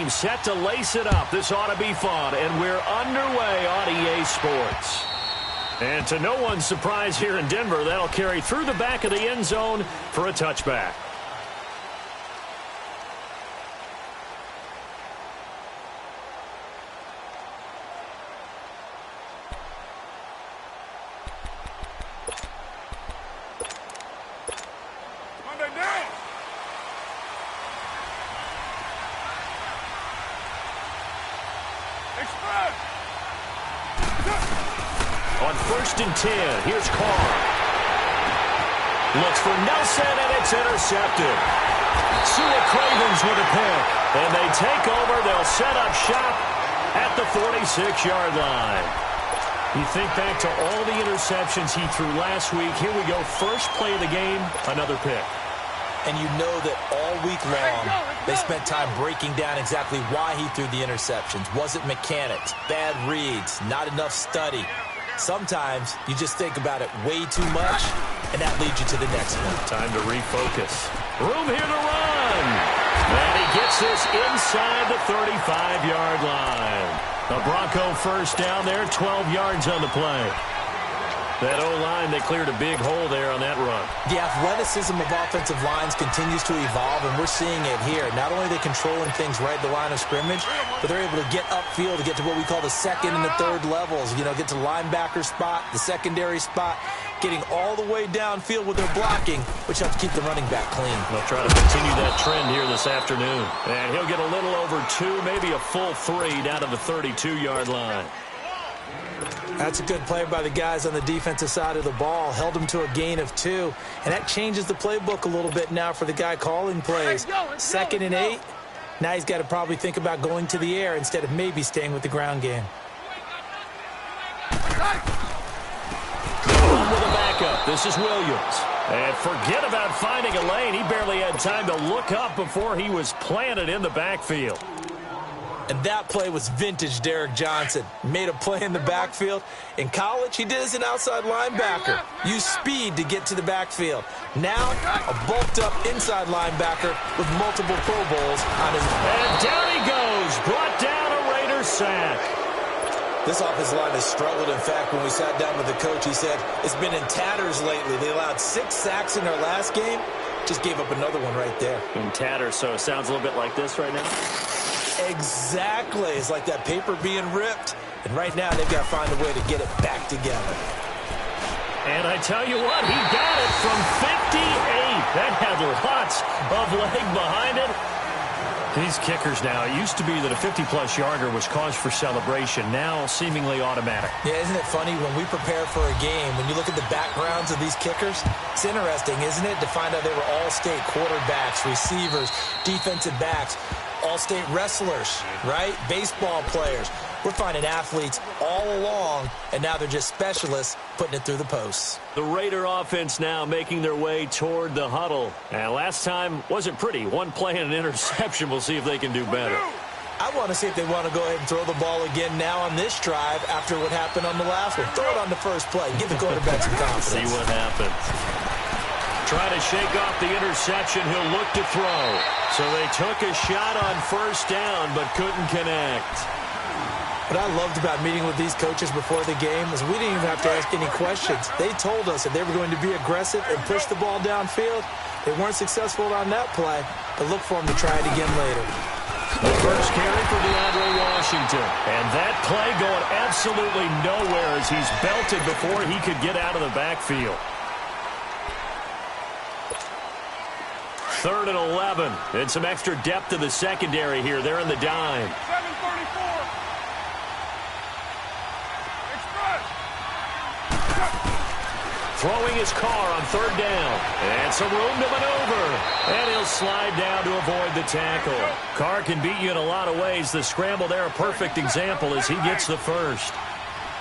teams set to lace it up. This ought to be fun, and we're underway on EA Sports. And to no one's surprise here in Denver, that'll carry through the back of the end zone for a touchback. On 1st and 10, here's Carr. Looks for Nelson, and it's intercepted. Sua Cravens with a pick. And they take over. They'll set up shop at the 46-yard line. You think back to all the interceptions he threw last week. Here we go. First play of the game, another pick. And you know that all week long, they spent time breaking down exactly why he threw the interceptions. Was it mechanics, bad reads, not enough study? Sometimes you just think about it way too much, and that leads you to the next one. Time to refocus. Room here to run. And he gets this inside the 35-yard line. The Bronco first down there, 12 yards on the play. That O-line, they cleared a big hole there on that run. The athleticism of offensive lines continues to evolve, and we're seeing it here. Not only are they controlling things right at the line of scrimmage, but they're able to get upfield to get to what we call the second and the third levels. You know, get to the linebacker spot, the secondary spot, getting all the way downfield with their blocking, which helps keep the running back clean. They'll try to continue that trend here this afternoon. And he'll get a little over 2, maybe a full 3 down to the 32-yard line. That's a good play by the guys on the defensive side of the ball. Held them to a gain of 2. And that changes the playbook a little bit now for the guy calling plays. 2nd and 8. Now he's got to probably think about going to the air instead of maybe staying with the ground game. On with a backup. This is Williams. And forget about finding a lane. He barely had time to look up before he was planted in the backfield. And that play was vintage Derek Johnson. Made a play in the backfield. In college, he did as an outside linebacker. Used speed to get to the backfield. Now, a bulked-up inside linebacker with multiple Pro Bowls on his... And down he goes. Brought down a Raider sack. This offensive line has struggled. In fact, when we sat down with the coach, he said it's been in tatters lately. They allowed 6 sacks in their last game. Just gave up another one right there. In tatters, so it sounds a little bit like this right now. Exactly. It's like that paper being ripped. And right now, they've got to find a way to get it back together. And I tell you what, he got it from 58. That had lots of leg behind it. These kickers now, it used to be that a 50-plus yarder was cause for celebration. Now, seemingly automatic. Yeah, isn't it funny? When we prepare for a game, when you look at the backgrounds of these kickers, it's interesting, isn't it, to find out they were all-state quarterbacks, receivers, defensive backs, all-state wrestlers, right? Baseball players. We're finding athletes all along, and now they're just specialists putting it through the posts. The Raider offense now making their way toward the huddle. And last time wasn't pretty. One play and an interception. We'll see if they can do better. I want to see if they want to go ahead and throw the ball again now on this drive after what happened on the last one. Throw it on the first play. Give the quarterback some confidence. See what happens. Try to shake off the interception. He'll look to throw. So they took a shot on first down but couldn't connect. What I loved about meeting with these coaches before the game is we didn't even have to ask any questions. They told us that they were going to be aggressive and push the ball downfield. They weren't successful on that play, but look for them to try it again later. The first carry for DeAndre Washington. And that play going absolutely nowhere as he's belted before he could get out of the backfield. 3rd and 11. And some extra depth to the secondary here. They're in the dime. 7:34. Throwing his car on 3rd down. And some room to maneuver. And he'll slide down to avoid the tackle. Carr can beat you in a lot of ways. The scramble there, a perfect example as he gets the first.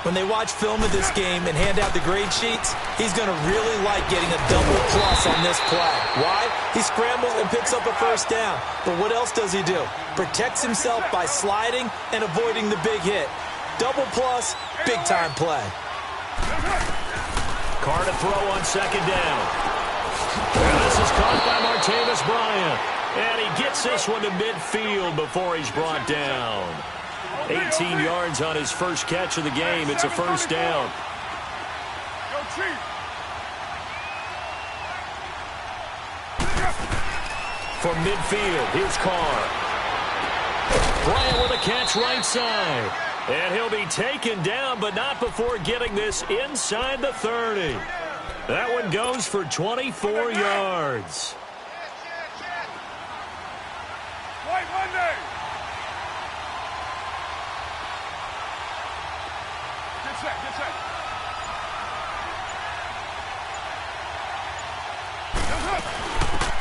When they watch film of this game and hand out the grade sheets, he's going to really like getting a double plus on this play. Why? He scrambles and picks up a first down. But what else does he do? Protects himself by sliding and avoiding the big hit. Double plus, big-time play. Carr to throw on 2nd down. And this is caught by Martavis Bryant. And he gets this one to midfield before he's brought down. 18 yards on his first catch of the game. It's a first down. From midfield, here's Carr. Bryant with a catch right side. And he'll be taken down, but not before getting this inside the 30. That one goes for 24 yards.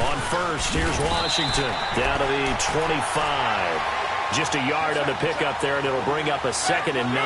On first, here's Washington down to the 25. Just a yard on the pickup there, and it'll bring up a 2nd and 9.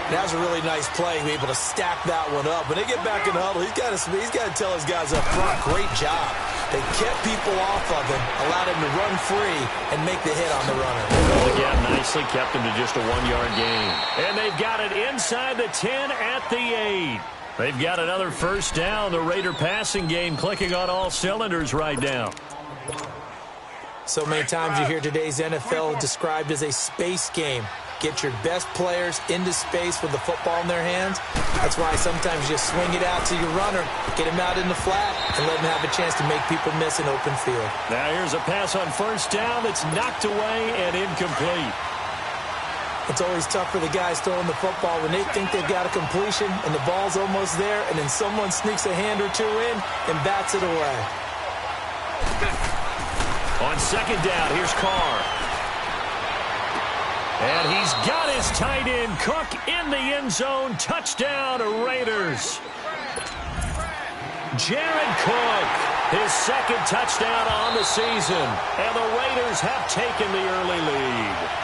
That was a really nice play, to be able to stack that one up. When they get back in the huddle, he's got to tell his guys up front, great job. They kept people off of him, allowed him to run free, and make the hit on the runner. The gap nicely kept him to just a 1-yard gain. And they've got it inside the 10 at the 8. They've got another first down. The Raider passing game clicking on all cylinders right now. So many times you hear today's NFL described as a space game. Get your best players into space with the football in their hands. That's why sometimes you just swing it out to your runner, get him out in the flat, and let him have a chance to make people miss an open field. Now here's a pass on first down that's knocked away and incomplete. It's always tough for the guys throwing the football when they think they've got a completion and the ball's almost there, and then someone sneaks a hand or two in and bats it away. On second down, here's Carr. And he's got his tight end, Cook, in the end zone. Touchdown, Raiders. Jared Cook, his 2nd touchdown on the season. And the Raiders have taken the early lead.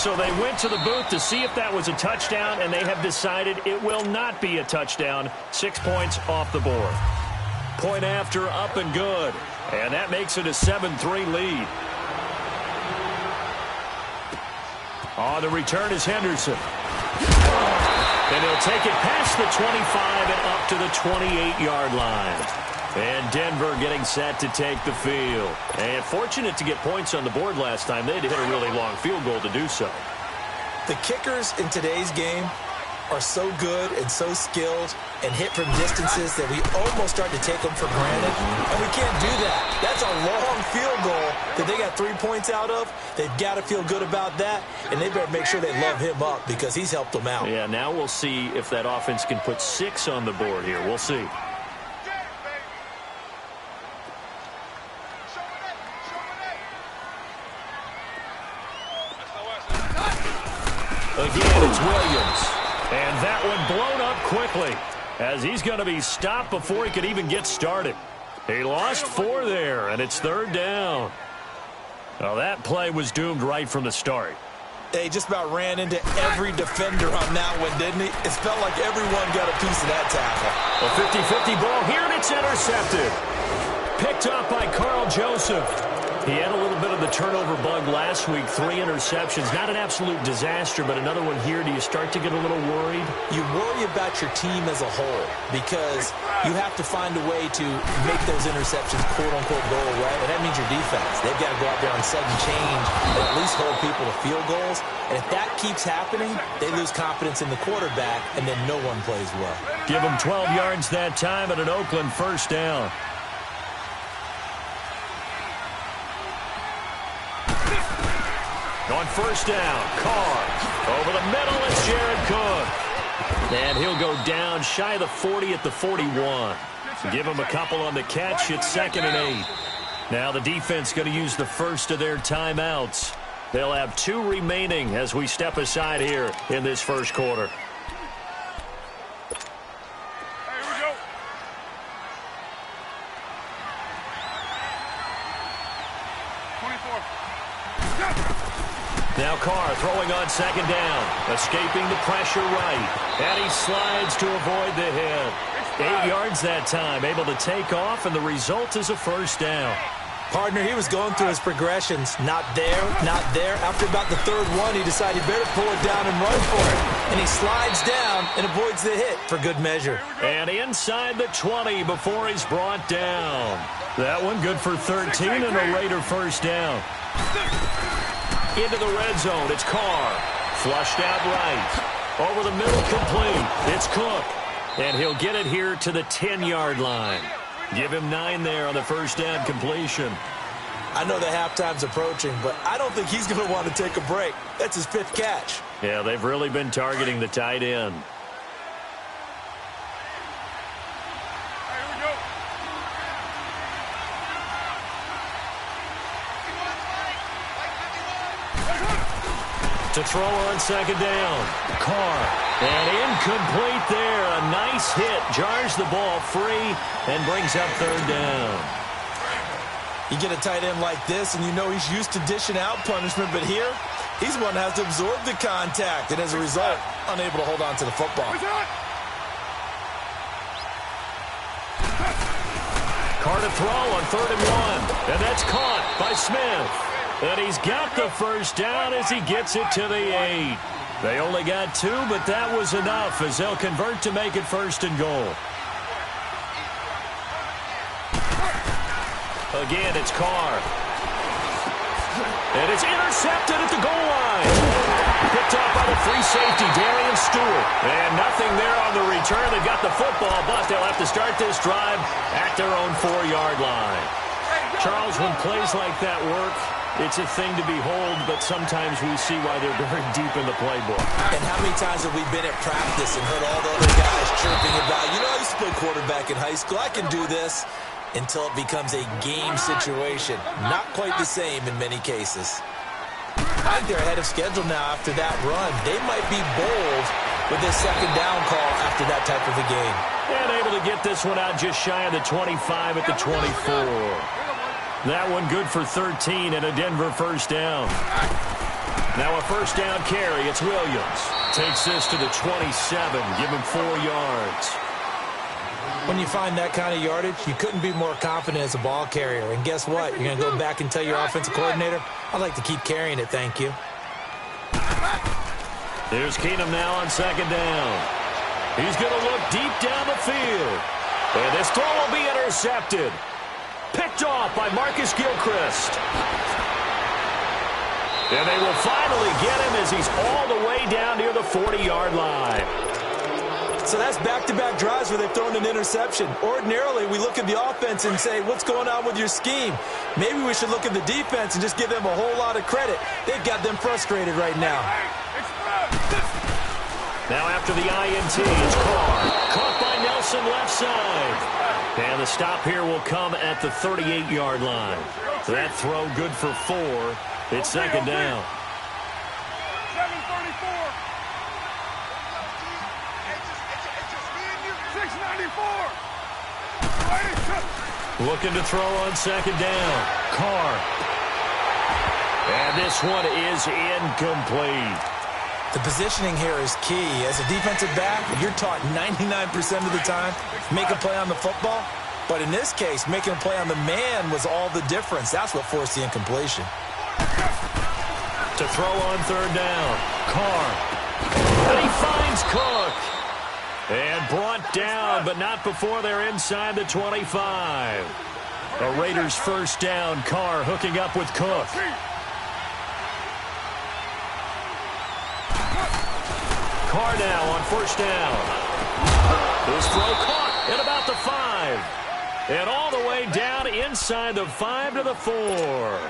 So they went to the booth to see if that was a touchdown, and they have decided it will not be a touchdown. 6 points off the board. Point after, up and good. And that makes it a 7-3 lead. On the return is Henderson. And he'll take it past the 25 and up to the 28-yard line. And Denver getting set to take the field. And fortunate to get points on the board last time. They had to hit a really long field goal to do so. The kickers in today's game are so good and so skilled and hit from distances that we almost start to take them for granted. And we can't do that. That's a long field goal that they got 3 points out of. They've got to feel good about that, and they better make sure they love him up because he's helped them out. Yeah, now we'll see if that offense can put 6 on the board here. We'll see. Again, it's Williams. And that one blown up quickly as he's going to be stopped before he could even get started. He lost 4 there, and it's 3rd down. Well, that play was doomed right from the start. They just about ran into every defender on that one, didn't he? It felt like everyone got a piece of that tackle. A 50-50 ball here, and it's intercepted. Picked up by Carl Joseph. He had a little bit of the turnover bug last week, 3 interceptions. Not an absolute disaster, but another one here. Do you start to get a little worried? You worry about your team as a whole because you have to find a way to make those interceptions, quote-unquote, go away, and that means your defense. They've got to go out there and sudden change and at least hold people to field goals. And if that keeps happening, they lose confidence in the quarterback, and then no one plays well. Give them 12 yards that time and an Oakland first down. On first down, Carr. Over the middle, it's Jared Cook. And he'll go down shy of the 40 at the 41. Give him a couple on the catch. It's 2nd and 8. Now the defense going to use the first of their timeouts. They'll have 2 remaining as we step aside here in this first quarter. Now Carr throwing on second down, escaping the pressure right, and he slides to avoid the hit. 8 yards that time, able to take off, and the result is a first down. Partner, he was going through his progressions. Not there, not there. After about the third one, he decided he better pull it down and run for it. And he slides down and avoids the hit for good measure. And inside the 20 before he's brought down. That one good for 13 and a Raider first down. Into the red zone, it's Carr. Flushed out right. Over the middle, complete. It's Cook. And he'll get it here to the 10-yard line. Give him 9 there on the first down completion. I know the halftime's approaching, but I don't think he's going to want to take a break. That's his 5th catch. Yeah, they've really been targeting the tight end. To throw on second down. Carr. And incomplete there. A nice hit. Jars the ball free and brings up third down. You get a tight end like this, and you know he's used to dishing out punishment, but here, he's the one that has to absorb the contact, and as a result, unable to hold on to the football. Carr to throw on 3rd and 1. And that's caught by Smith. And he's got the first down as he gets it to the 8. They only got 2, but that was enough as they'll convert to make it 1st and goal. Again, it's Carr. And it's intercepted at the goal line. Picked off by the free safety, Darian Stewart. And nothing there on the return. They've got the football, but they'll have to start this drive at their own 4-yard line. Charles, when plays like that work, it's a thing to behold, but sometimes we see why they're very deep in the playbook. And how many times have we been at practice and heard all the other guys chirping about, you know, I used to play quarterback in high school, I can do this, until it becomes a game situation. Not quite the same in many cases. I think they're ahead of schedule now after that run. They might be bold with this second down call after that type of a game. And able to get this one out just shy of the 25 at the 24. That one good for 13 and a Denver first down. Now a first down carry. It's Williams. Takes this to the 27. Give him 4 yards. When you find that kind of yardage, you couldn't be more confident as a ball carrier. And guess what? You're going to go back and tell your offensive coordinator, I'd like to keep carrying it, thank you. Here's Keenum now on second down. He's going to look deep down the field. And this throw will be intercepted. Picked off by Marcus Gilchrist. And they will finally get him as he's all the way down near the 40-yard line. So that's back-to-back drives where they've thrown an interception. Ordinarily, we look at the offense and say, what's going on with your scheme? Maybe we should look at the defense and just give them a whole lot of credit. They've got them frustrated right now. Now after the INT, it's Carr. Caught by Nelson left side. And the stop here will come at the 38-yard line. So that throw good for 4. It's second down. 694. Looking to throw on second down. Carr. And this one is incomplete. The positioning here is key. As a defensive back, you're taught 99% of the time, make a play on the football. But in this case, making a play on the man was all the difference. That's what forced the incompletion. To throw on third down. Carr. And he finds Cook. And brought down, but not before they're inside the 25. A Raiders first down. Carr hooking up with Cook. Carr now on first down. His throw caught at about the 5. And all the way down inside the 5 to the 4.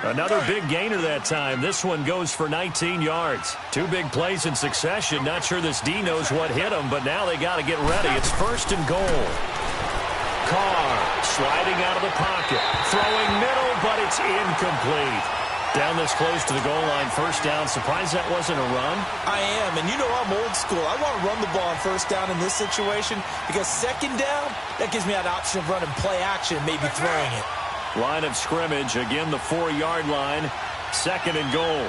Another big gainer that time. This one goes for 19 yards. 2 big plays in succession. Not sure this D knows what hit him, but now they got to get ready. It's first and goal. Carr sliding out of the pocket. Throwing middle, but it's incomplete. Down this close to the goal line, first down. Surprised that wasn't a run? I am, and you know I'm old school. I want to run the ball on first down in this situation because second down, that gives me an option of running play action, maybe throwing it. Line of scrimmage, again the 4-yard line, second and goal.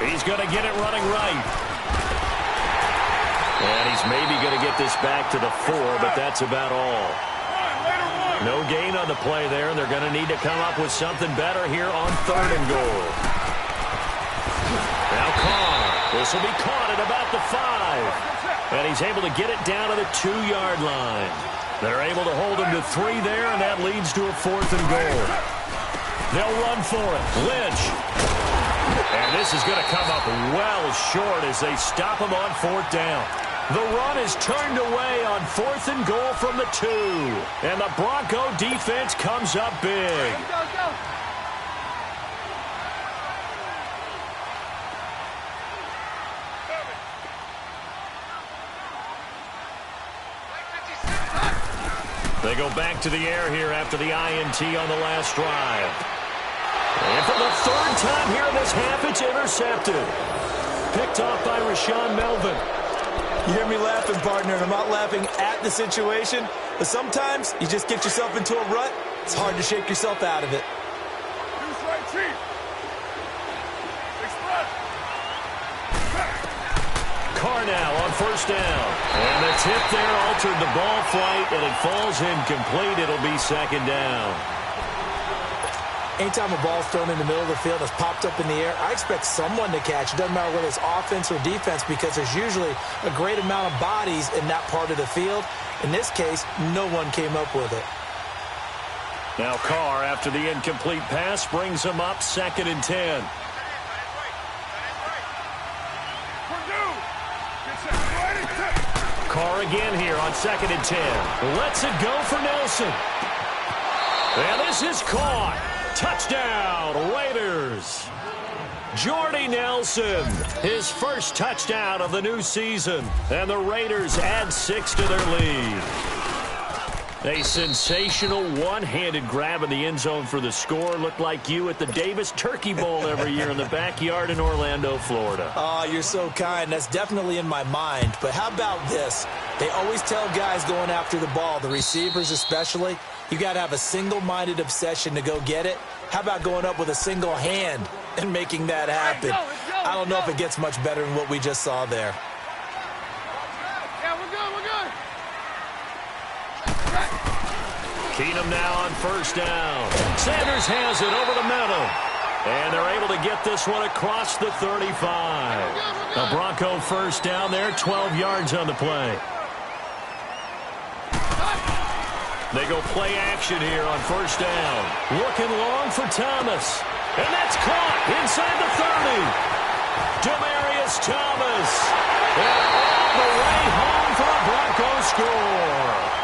He's going to get it running right. And he's maybe going to get this back to the 4, but that's about all. No gain on the play there, and they're going to need to come up with something better here on 3rd and goal. Now Carr. This will be caught at about the 5. And he's able to get it down to the 2-yard line. They're able to hold him to 3 there, and that leads to a 4th and goal. They'll run for it. Lynch. And this is going to come up well short as they stop him on 4th down. The run is turned away on 4th and goal from the 2. And the Bronco defense comes up big. Go. They go back to the air here after the INT on the last drive. And for the 3rd time here in this half, it's intercepted. Picked off by Rashawn Melvin. You hear me laughing, partner, and I'm not laughing at the situation, but sometimes you just get yourself into a rut. It's hard to shake yourself out of it. Carr now on 1st down. And the tip there altered the ball flight, and it falls incomplete. It'll be 2nd down. Anytime a ball's thrown in the middle of the field, it's popped up in the air, I expect someone to catch. It doesn't matter whether it's offense or defense, because there's usually a great amount of bodies in that part of the field. In this case, no one came up with it. Now Carr, after the incomplete pass, brings him up 2nd and 10. Carr again here on 2nd and 10. Lets it go for Nelson. And this is caught. Touchdown, Raiders. Jordy Nelson, his first touchdown of the new season. And the Raiders add 6 to their lead. A sensational one-handed grab in the end zone for the score. Looked like you at the Davis Turkey Bowl every year in the backyard in Orlando, Florida. Oh, you're so kind. That's definitely in my mind. But how about this? They always tell guys going after the ball, the receivers especially, you got to have a single-minded obsession to go get it. How about going up with a single hand and making that happen? I don't know if it gets much better than what we just saw there. Yeah, we're good. Keenum now on 1st down. Sanders has it over the middle. And they're able to get this one across the 35. The Bronco 1st down there, 12 yards on the play. They go play action here on 1st down. Looking long for Thomas. And that's caught inside the 30. Demaryius Thomas. And all the way home for a Bronco score.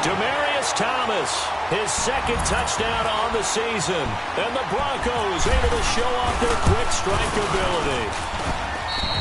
Demaryius Thomas, his 2nd touchdown on the season. And the Broncos able to show off their quick strike ability.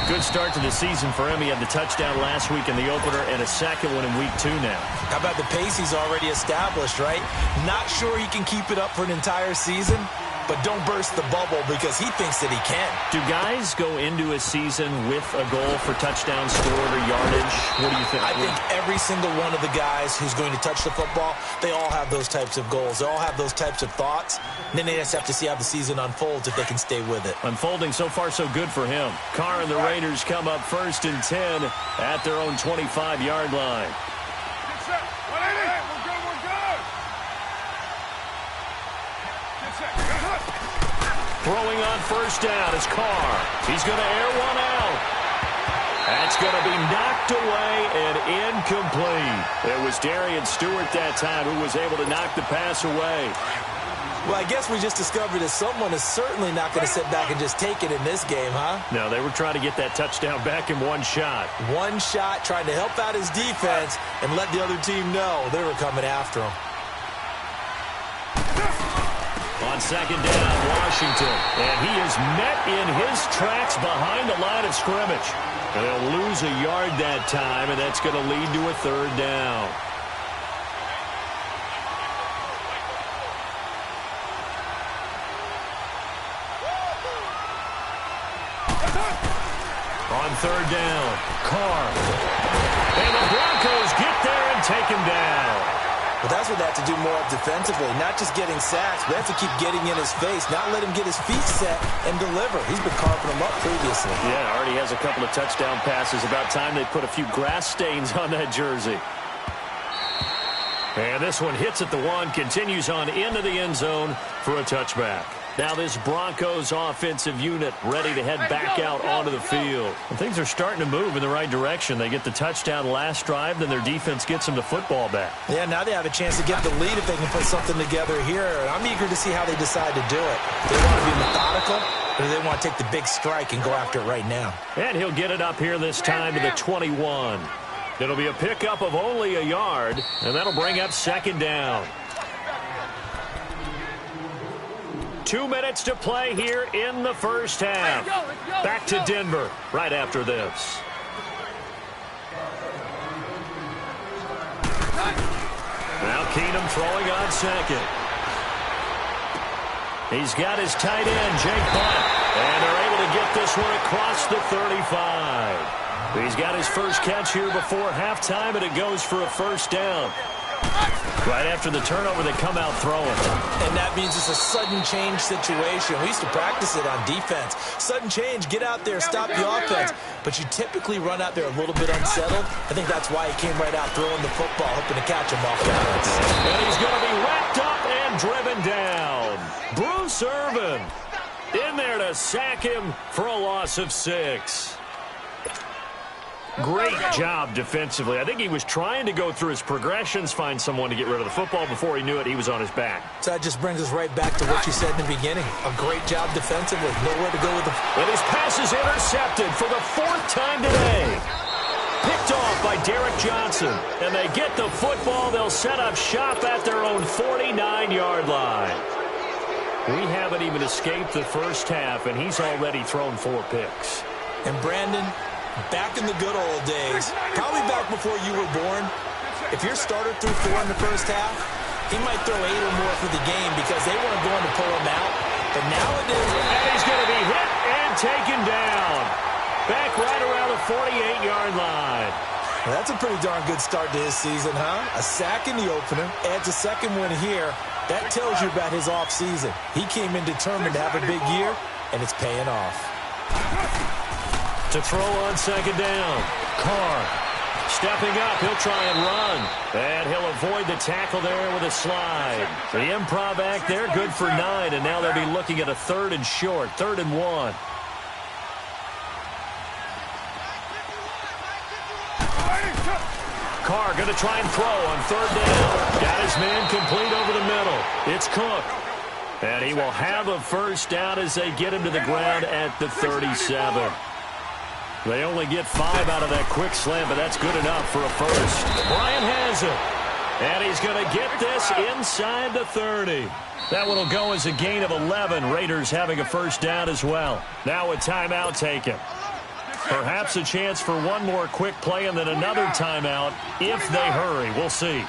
Good start to the season for him. He had the touchdown last week in the opener and a 2nd one in week 2 now. How about the pace he's already established, right? Not sure he can keep it up for an entire season, but don't burst the bubble because he thinks that he can. Do guys go into a season with a goal for touchdown scored or yardage? What do you think? I think every single one of the guys who's going to touch the football, they all have those types of goals. They all have those types of thoughts. And then they just have to see how the season unfolds if they can stay with it. Unfolding so far so good for him. Carr and the Raiders come up 1st and 10 at their own 25-yard line. Throwing on 1st down is Carr. He's going to air one out. That's going to be knocked away and incomplete. It was Darian Stewart that time who was able to knock the pass away. Well, I guess we just discovered that someone is certainly not going to sit back and just take it in this game, huh? No, they were trying to get that touchdown back in one shot. One shot, trying to help out his defense and let the other team know they were coming after him. On 2nd down, Washington. And he is met in his tracks behind the line of scrimmage. And they'll lose a yard that time, and that's going to lead to a 3rd down. On 3rd down, Carr. And the Broncos get there and take him down. But that's what they have to do more of defensively, not just getting sacks, but they have to keep getting in his face, not let him get his feet set and deliver. He's been carving them up previously. Yeah, already has a couple of touchdown passes. About time they put a few grass stains on that jersey. And this one hits at the 1, continues on into the end zone for a touchback. Now this Broncos offensive unit ready to head back out onto the field. And things are starting to move in the right direction. They get the touchdown last drive, then their defense gets them the football back. Yeah, now they have a chance to get the lead if they can put something together here. And I'm eager to see how they decide to do it. Do they want to be methodical, or do they want to take the big strike and go after it right now? And he'll get it up here this time to the 21. It'll be a pickup of only a yard, and that'll bring up second down. 2 minutes to play here in the first half. Back to Denver right after this. Now Keenum throwing on second. He's got his tight end, Jake Butt, and they're able to get this one across the 35. He's got his first catch here before halftime, and it goes for a first down. Right after the turnover, they come out throwing. And that means it's a sudden change situation. We used to practice it on defense. Sudden change, get out there, stop the offense. But you typically run out there a little bit unsettled. I think that's why he came right out throwing the football, hoping to catch him off balance. And he's going to be wrapped up and driven down. Bruce Irvin in there to sack him for a loss of 6. Great job defensively. I think he was trying to go through his progressions, find someone to get rid of the football. Before he knew it, he was on his back. So that just brings us right back to what you said in the beginning. A great job defensively. Nowhere to go with the... And his pass is intercepted for the 4th time today. Picked off by Derek Johnson. And they get the football. They'll set up shop at their own 49-yard line. We haven't even escaped the first half, and he's already thrown 4 picks. And Brandon... back in the good old days, probably back before you were born, if your starter threw 4 in the first half, he might throw 8 or more for the game because they weren't going to pull him out. But nowadays... And he's going to be hit and taken down. Back right around the 48-yard line. Well, that's a pretty darn good start to his season, huh? A sack in the opener, adds a second one here. That tells you about his offseason. He came in determined to have a big year, and it's paying off. To throw on second down. Carr stepping up. He'll try and run. And he'll avoid the tackle there with a slide. The improv act there, good for 9. And now they'll be looking at a 3rd and short. 3rd and 1. Carr going to try and throw on 3rd down. Got his man complete over the middle. It's Cook. And he will have a first down as they get him to the ground at the 37. They only get 5 out of that quick slant, but that's good enough for a first. Bryant has it. And he's going to get this inside the 30. That one will go as a gain of 11. Raiders having a first down as well. Now a timeout taken. Perhaps a chance for one more quick play and then another timeout if they hurry. We'll see.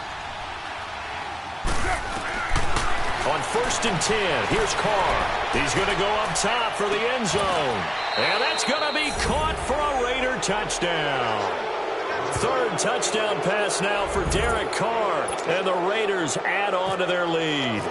On 1st and 10, here's Carr. He's going to go up top for the end zone. And that's going to be caught for a Raider touchdown. 3rd touchdown pass now for Derek Carr. And the Raiders add on to their lead.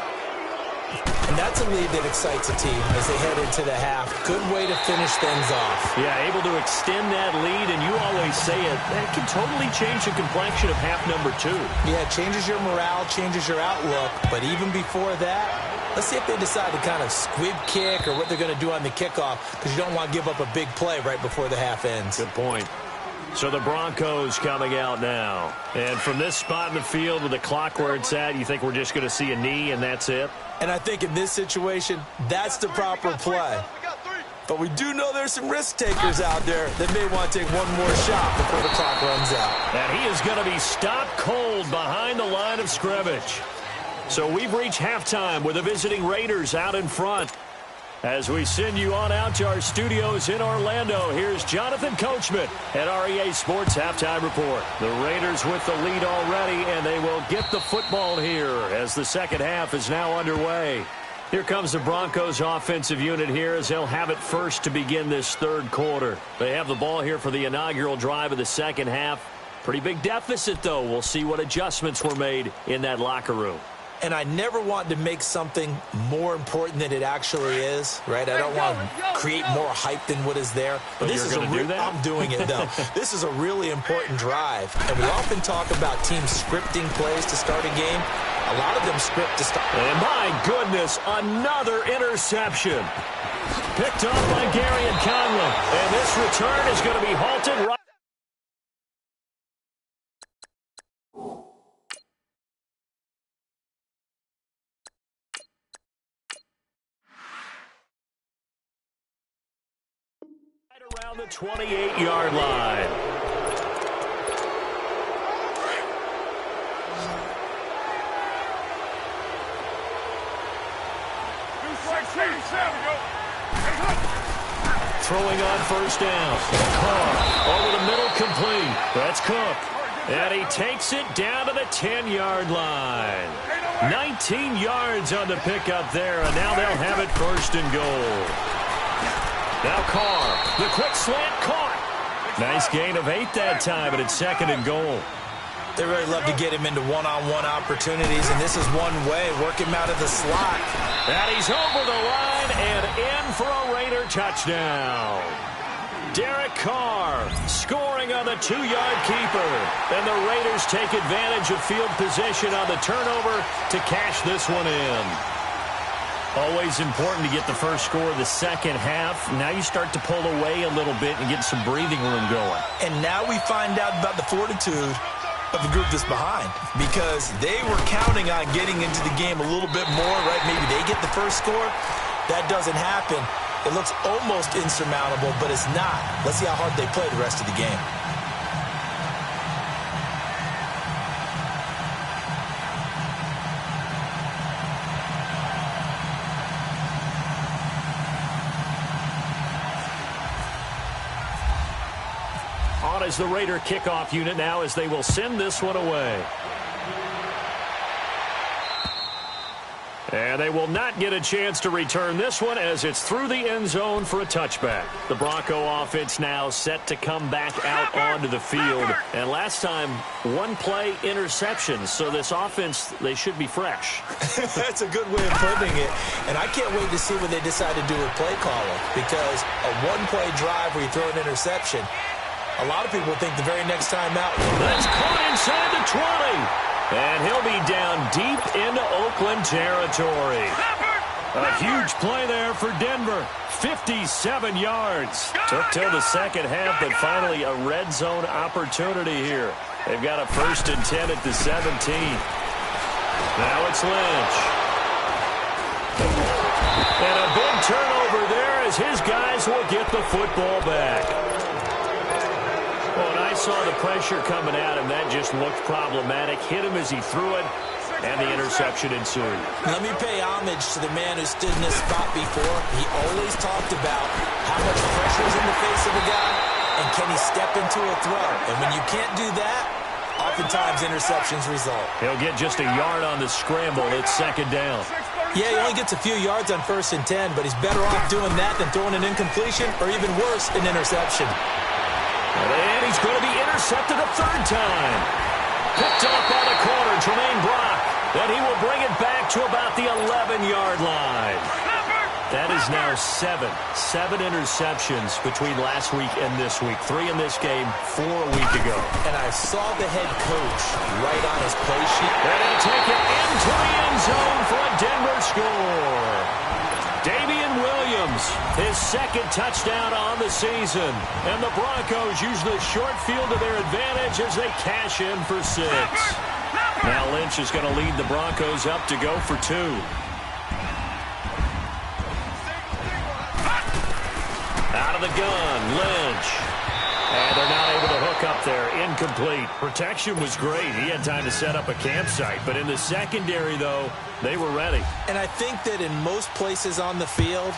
And that's a lead that excites a team as they head into the half. Good way to finish things off. Yeah, able to extend that lead, and you always say it, that can totally change the complexion of half number 2. Yeah, it changes your morale, changes your outlook. But even before that, let's see if they decide to kind of squib kick or what they're going to do on the kickoff, because you don't want to give up a big play right before the half ends. Good point. So the Broncos coming out now. And from this spot in the field with the clock where it's at, you think we're just going to see a knee and that's it? And I think in this situation, that's the proper play. But we do know there's some risk takers out there that may want to take one more shot before the clock runs out. And he is going to be stopped cold behind the line of scrimmage. So we've reached halftime with the visiting Raiders out in front. As we send you on out to our studios in Orlando, here's Jonathan Coachman at REA Sports Halftime Report. The Raiders with the lead already, and they will get the football here as the second half is now underway. Here comes the Broncos offensive unit here as they'll have it first to begin this 3rd quarter. They have the ball here for the inaugural drive of the second half. Pretty big deficit, though. We'll see what adjustments were made in that locker room. And I never want to make something more important than it actually is, right? I don't want to create more hype than what is there. But this is going to do that? I'm doing it, though. This is a really important drive. And we often talk about teams scripting plays to start a game. A lot of them script to start. And my goodness, another interception. Picked off by Gary and Conlon. And this return is going to be halted right. Around the 28-yard line. Throwing on first down. Carr over the middle, complete. That's Cook. And he takes it down to the 10-yard line. 19 yards on the pickup there, and now they'll have it first and goal. Now Carr, the quick slant caught. Nice gain of 8 that time, but it's second and goal. They really love to get him into one-on-one opportunities, and this is one way. Work him out of the slot. And he's over the line and in for a Raider touchdown. Derek Carr scoring on the 2-yard keeper. And the Raiders take advantage of field position on the turnover to cash this one in. Always important to get the first score of the second half. Now you start to pull away a little bit and get some breathing room going. And now we find out about the fortitude of the group that's behind, because they were counting on getting into the game a little bit more, right? Maybe they get the first score. That doesn't happen. It looks almost insurmountable, but it's not. Let's see how hard they play the rest of the game. On is the Raider kickoff unit now as they will send this one away. And they will not get a chance to return this one as it's through the end zone for a touchback. The Bronco offense now set to come back out onto the field. And last time, one play interceptions. So this offense, they should be fresh. That's a good way of putting it. And I can't wait to see what they decide to do with play calling, because a one-play drive where you throw an interception, a lot of people think the very next time out. That's caught inside the 20. And he'll be down deep into Oakland territory. A huge play there for Denver. 57 yards. Took till the second half, but finally a red zone opportunity here. They've got a 1st and 10 at the 17. Now it's Lynch. And a big turnover there as his guys will get the football back. Oh, and I saw the pressure coming at him. That just looked problematic. Hit him as he threw it, and the interception ensued. Let me pay homage to the man who stood in this spot before. He always talked about how much pressure is in the face of a guy, and can he step into a throw. And when you can't do that, oftentimes interceptions result. He'll get just a yard on the scramble. It's second down. Yeah, he only gets a few yards on 1st and 10, but he's better off doing that than throwing an incompletion, or even worse, an interception. And he's going to be intercepted a 3rd time. Picked off by the corner, Tremaine Brock. Then he will bring it back to about the 11-yard line. That is now 7 interceptions between last week and this week. 3 in this game, 4 a week ago. And I saw the head coach right on his play sheet. And he'll take it into the end zone for a Denver score. Damian Williams, his 2nd touchdown on the season. And the Broncos use the short field to their advantage as they cash in for 6. Now Lynch is going to lead the Broncos up to go for 2. Out of the gun, Lynch. And they're not able to hook up there. Incomplete. Protection was great. He had time to set up a campsite. But in the secondary, though, they were ready. And I think that in most places on the field,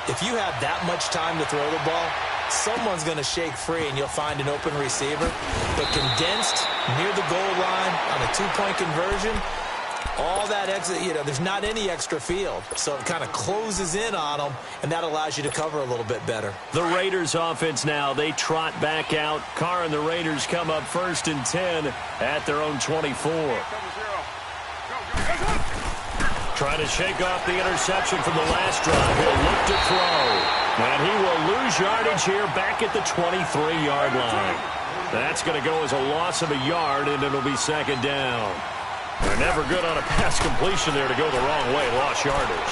if you have that much time to throw the ball, someone's going to shake free and you'll find an open receiver. But condensed near the goal line on a 2-point conversion, All that extra, there's not any extra field. So it kind of closes in on them, and that allows you to cover a little bit better. The Raiders offense now, they trot back out. Carr and the Raiders come up 1st and 10 at their own 24. Trying to shake off the interception from the last drive. He'll look to throw. And he will lose yardage here back at the 23-yard line. That's going to go as a loss of a yard, and it'll be 2nd down. They're never good on a pass completion there to go the wrong way. Lost yardage.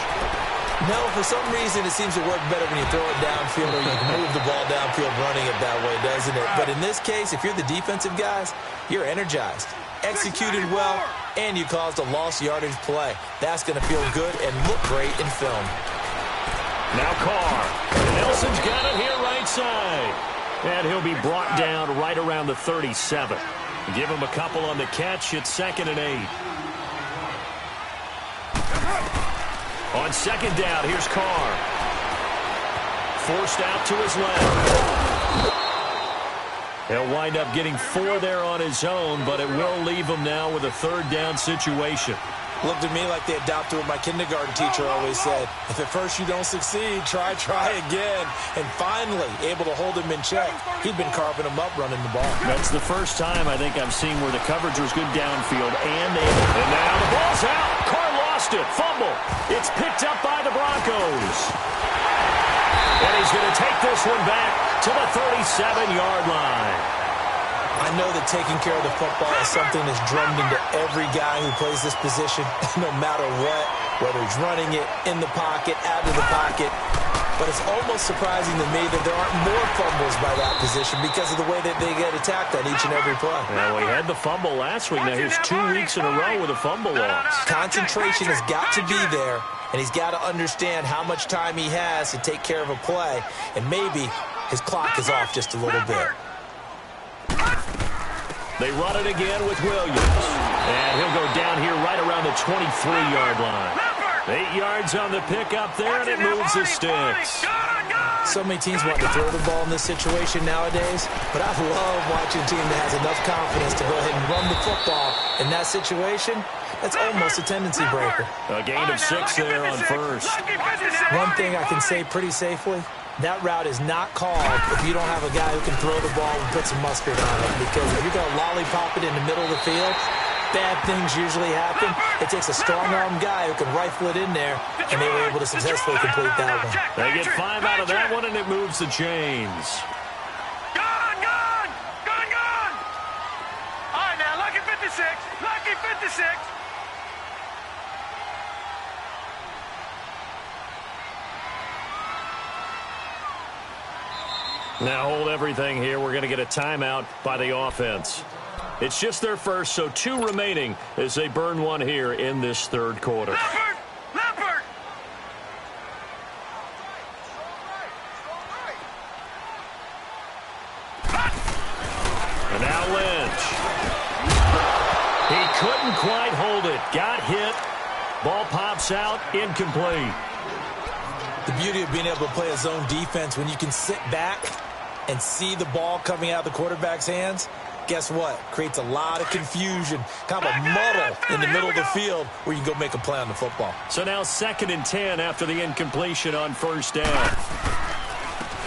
No, for some reason it seems to work better when you throw it downfield or you can move the ball downfield running it that way, doesn't it? But in this case, if you're the defensive guys, you're energized, executed well, and you caused a lost yardage play. That's going to feel good and look great in film. Now Carr. Nelson's got it here right side. And he'll be brought down right around the 37. Give him a couple on the catch. It's 2nd and 8. On 2nd down, here's Carr. Forced out to his left. He'll wind up getting 4 there on his own, but it will leave him now with a 3rd down situation. Looked to me like they adopted what my kindergarten teacher always said. If at first you don't succeed, try again. And finally, able to hold him in check. He'd been carving him up running the ball. That's the first time I think I've seen where the coverage was good downfield. And now the ball's out. Carr lost it. Fumble. It's picked up by the Broncos. And he's going to take this one back to the 37-yard line. I know that taking care of the football is something that's drummed into every guy who plays this position, no matter what, whether he's running it, in the pocket, out of the pocket. But it's almost surprising to me that there aren't more fumbles by that position because of the way that they get attacked on each and every play. Well, we had the fumble last week. Now here's 2 weeks in a row with a fumble loss. Concentration has got to be there, and he's got to understand how much time he has to take care of a play, and maybe his clock is off just a little bit. They run it again with Williams. And he'll go down here right around the 23-yard line. 8 yards on the pickup there, and it moves the sticks. So many teams want to throw the ball in this situation nowadays, but I love watching a team that has enough confidence to go ahead and run the football in that situation. That's almost a tendency breaker. A gain of 6 there on 1st. One thing I can say pretty safely, that route is not called if you don't have a guy who can throw the ball and put some mustard on it. Because if you're going to lollipop it in the middle of the field, bad things usually happen. It takes a strong-arm guy who can rifle it in there, and they were able to successfully complete that one. They get 5 out of that one, and it moves the chains. Gone! All right, now, lucky 56. Lucky 56. Now hold everything here. We're going to get a timeout by the offense. It's just their first, so 2 remaining as they burn one here in this 3rd quarter. Leopard! And now Lynch. He couldn't quite hold it. Got hit. Ball pops out. Incomplete. The beauty of being able to play a zone defense when you can sit back and see the ball coming out of the quarterback's hands, guess what? Creates a lot of confusion, kind of a muddle in the middle of the field where you can go make a play on the football. So now 2nd and 10 after the incompletion on 1st down.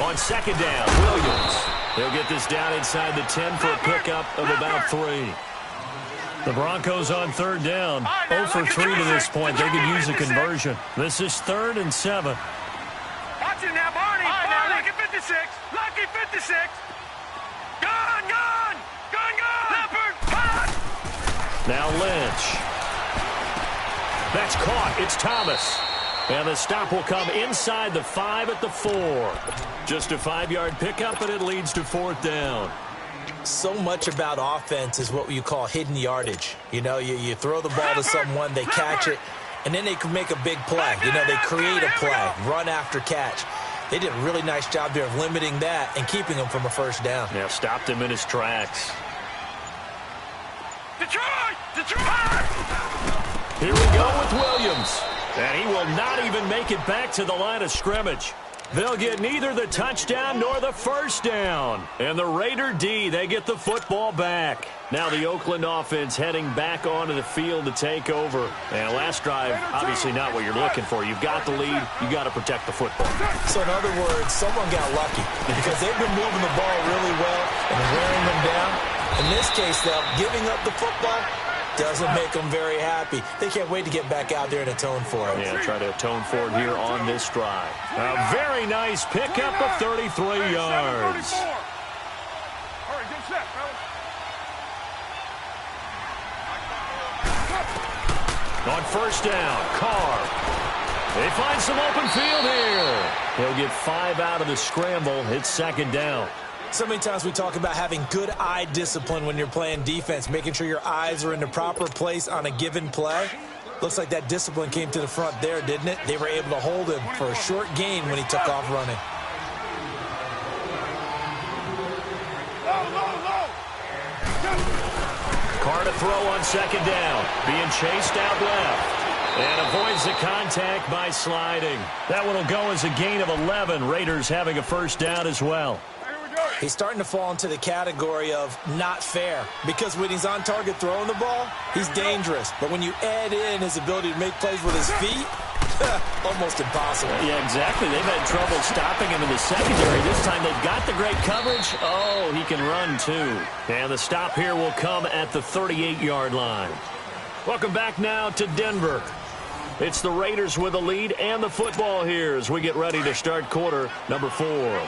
On 2nd down, Williams. He'll get this down inside the 10 for a pickup of about 3. The Broncos on 3rd down. 0 for 3 to this point. They could use a conversion. This is 3rd and 7. Watch it now, Barney. All right, now, lucky 56. Lucky 56. Gone! Leopard! Now Lynch. That's caught. It's Thomas. And the stop will come inside the 5 at the 4. Just a 5-yard pickup, and it leads to 4th down. So much about offense is what you call hidden yardage. You know, you throw the ball to someone, they catch it, and then they can make a big play. You know, they create a play, run after catch. They did a really nice job there of limiting that and keeping him from a 1st down. Yeah, stopped him in his tracks. Detroit! Here we go with Williams. And he will not even make it back to the line of scrimmage. They'll get neither the touchdown nor the first down. And the Raider D, they get the football back. Now the Oakland offense heading back onto the field to take over. And last drive, obviously not what you're looking for. You've got the lead. You've got to protect the football. So in other words, someone got lucky because they've been moving the ball really well and wearing them down. In this case, though, giving up the football doesn't make them very happy. They can't wait to get back out there and atone for it. Yeah, try to atone for it here on this drive. A very nice pickup of 33 yards. On first down, Carr. They find some open field here. He'll get 5 out of the scramble. It's second down. So many times we talk about having good eye discipline when you're playing defense, making sure your eyes are in the proper place on a given play. Looks like that discipline came to the front there, didn't it? They were able to hold him for a short gain when he took off running. Carr to throw on second down. Being chased out left. And avoids the contact by sliding. That one will go as a gain of 11. Raiders having a first down as well. He's starting to fall into the category of not fair because when he's on target throwing the ball, he's dangerous. But when you add in his ability to make plays with his feet, almost impossible. Yeah, exactly. They've had trouble stopping him in the secondary. This time they've got the great coverage. Oh, he can run too. And the stop here will come at the 38-yard line. Welcome back now to Denver. It's the Raiders with the lead and the football here as we get ready to start quarter number 4.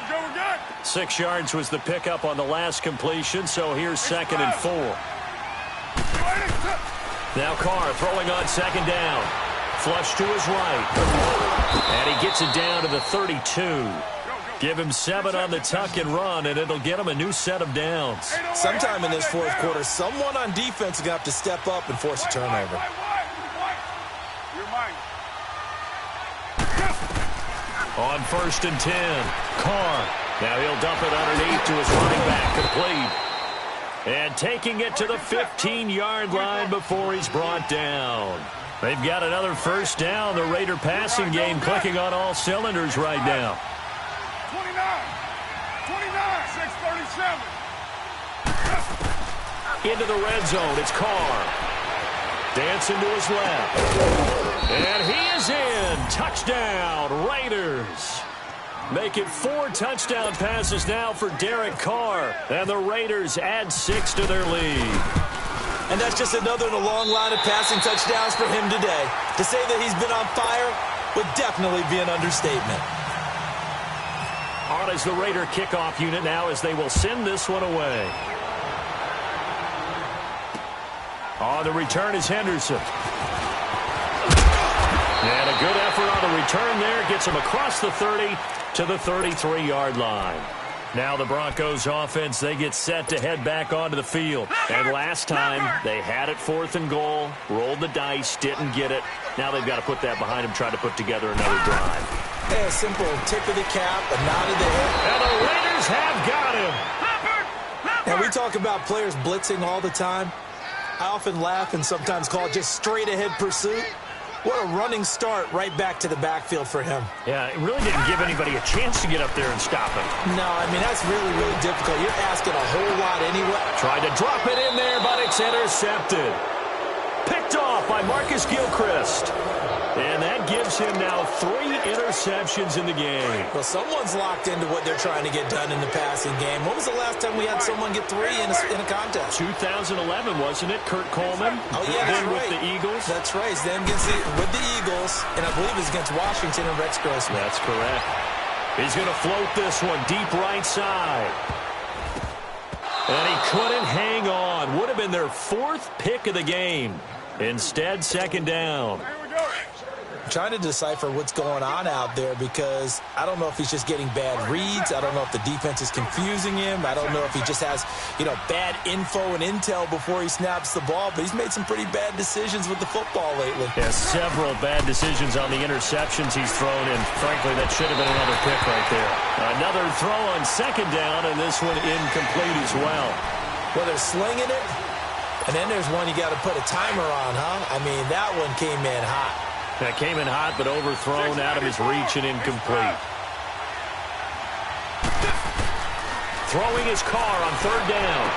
6 yards was the pickup on the last completion, so here's second and 4. Now Carr throwing on second down. Flush to his right. And he gets it down to the 32. Give him 7 on the tuck and run, and it'll get him a new set of downs. Sometime in this fourth quarter, someone on defense is going to have to step up and force a turnover. On first and 10, Carr. Now he'll dump it underneath to his running back, complete. And taking it to the 15-yard line before he's brought down. They've got another first down. The Raider passing game clicking on all cylinders right now. 29, 637. Into the red zone, it's Carr. Dancing to his left. And he is in. Touchdown, Raiders. Make it 4 touchdown passes now for Derek Carr. And the Raiders add 6 to their lead. And that's just another in a long line of passing touchdowns for him today. To say that he's been on fire would definitely be an understatement. On is the Raider kickoff unit now as they will send this one away. On the return is Henderson. And a good effort on the return there. Gets him across the 30 to the 33-yard line. Now the Broncos offense, they get set to head back onto the field. And last time, they had it 4th and goal, rolled the dice, didn't get it. Now they've got to put that behind them, try to put together another drive. Hey, a simple tip of the cap, a nod of the head. And the Raiders have got him. And we talk about players blitzing all the time. I often laugh and sometimes call it just straight-ahead pursuit. What a running start right back to the backfield for him. Yeah, it really didn't give anybody a chance to get up there and stop him. No, I mean, that's really, really difficult. You're asking a whole lot anyway. Tried to drop it in there, but it's intercepted. Picked off by Marcus Gilchrist. And that gives him now 3 interceptions in the game. Well, someone's locked into what they're trying to get done in the passing game. When was the last time we had someone get 3 in a contest? 2011, wasn't it? Kurt Coleman. Oh, yeah, that's right. With the Eagles. That's right. It's then with the Eagles, and I believe it's against Washington and Rex Grossman. That's correct. He's going to float this one deep right side. And he couldn't hang on. Would have been their 4th pick of the game. Instead, second down. I'm trying to decipher what's going on out there because I don't know if he's just getting bad reads. I don't know if the defense is confusing him. I don't know if he just has, bad info and intel before he snaps the ball. But he's made some pretty bad decisions with the football lately. Yeah, several bad decisions on the interceptions he's thrown, and frankly, that should have been another pick right there. Another throw on second down, and this one incomplete as well. Well, they're slinging it, and then there's one you got to put a timer on, huh? I mean, that one came in hot. That came in hot, but overthrown out of his reach and incomplete. Throwing his car on third down.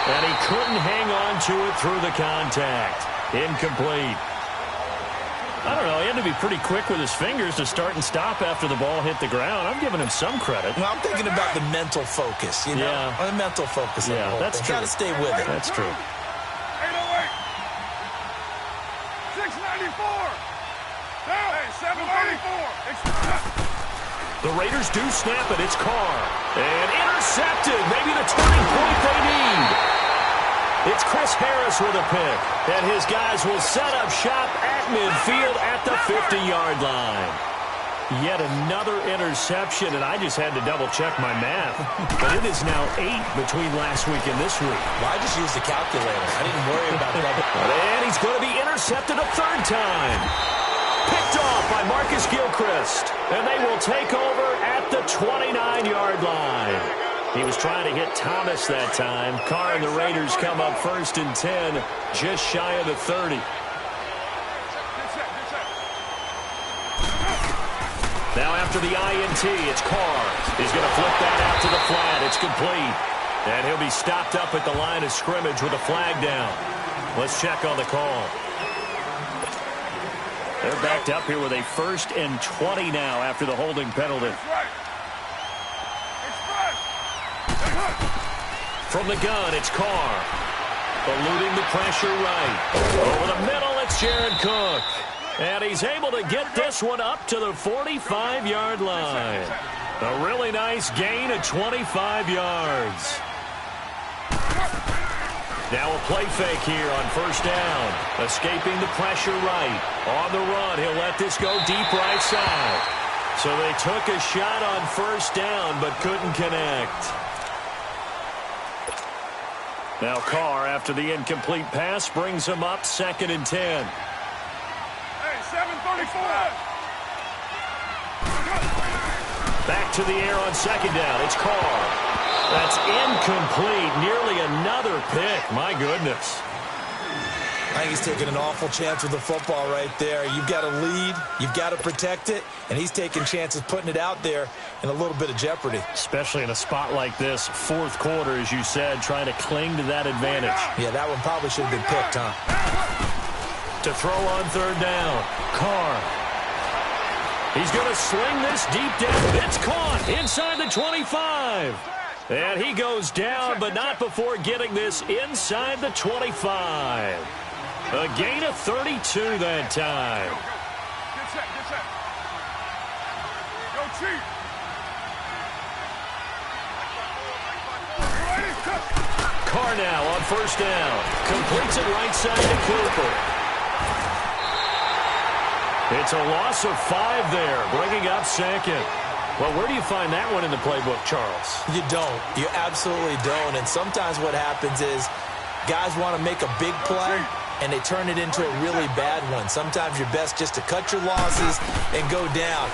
And he couldn't hang on to it through the contact. Incomplete. I don't know. He had to be pretty quick with his fingers to start and stop after the ball hit the ground. I'm giving him some credit. Well, I'm thinking about the mental focus, you know? Yeah. The mental focus. Yeah, that's true. Got to stay with it. That's true. 808. 694. Hey, 734. The Raiders do snap it. It's Carr. And intercepted. Maybe the turning point they need. It's Chris Harris with a pick. And his guys will set up shop at midfield at the 50-yard line. Yet another interception, and I just had to double-check my math. But it is now 8 between last week and this week. Well, I just used the calculator. I didn't worry about that. And he's going to be intercepted a third time. Picked off by Marcus Gilchrist. And they will take over at the 29-yard line. He was trying to hit Thomas that time. Carr and the Raiders come up 1st and 10, just shy of the 30. Now after the INT, it's Carr. He's going to flip that out to the flat. It's complete. And he'll be stopped up at the line of scrimmage with a flag down. Let's check on the call. They're backed up here with a 1st and 20 now after the holding penalty. From the gun, it's Carr. Eluding the pressure right. Over the middle, it's Jared Cook. And he's able to get this one up to the 45-yard line. A really nice gain of 25 yards. Now a play fake here on 1st down. Escaping the pressure right. On the run, he'll let this go deep right side. So they took a shot on 1st down but couldn't connect. Now Carr, after the incomplete pass, brings him up 2nd and 10. Hey, 734. Back to the air on 2nd down. It's Carr. That's incomplete. Nearly another pick. My goodness. I think he's taking an awful chance with the football right there. You've got to lead. You've got to protect it. And he's taking chances putting it out there in a little bit of jeopardy. Especially in a spot like this, 4th quarter, as you said, trying to cling to that advantage. Yeah, that one probably should have been picked, huh? To throw on 3rd down. Carr. He's going to sling this deep down. It's caught inside the 25. And he goes down, but not before getting this inside the 25. A gain of 32 that time. Get set, get set. Go, Chief. Carr now on 1st down. Completes it right side to Cooper. It's a loss of 5 there, bringing up 2nd. Well, where do you find that one in the playbook, Charles? You don't. You absolutely don't. And sometimes what happens is guys want to make a big play, and they turn it into a really bad one. Sometimes you're best just to cut your losses and go down.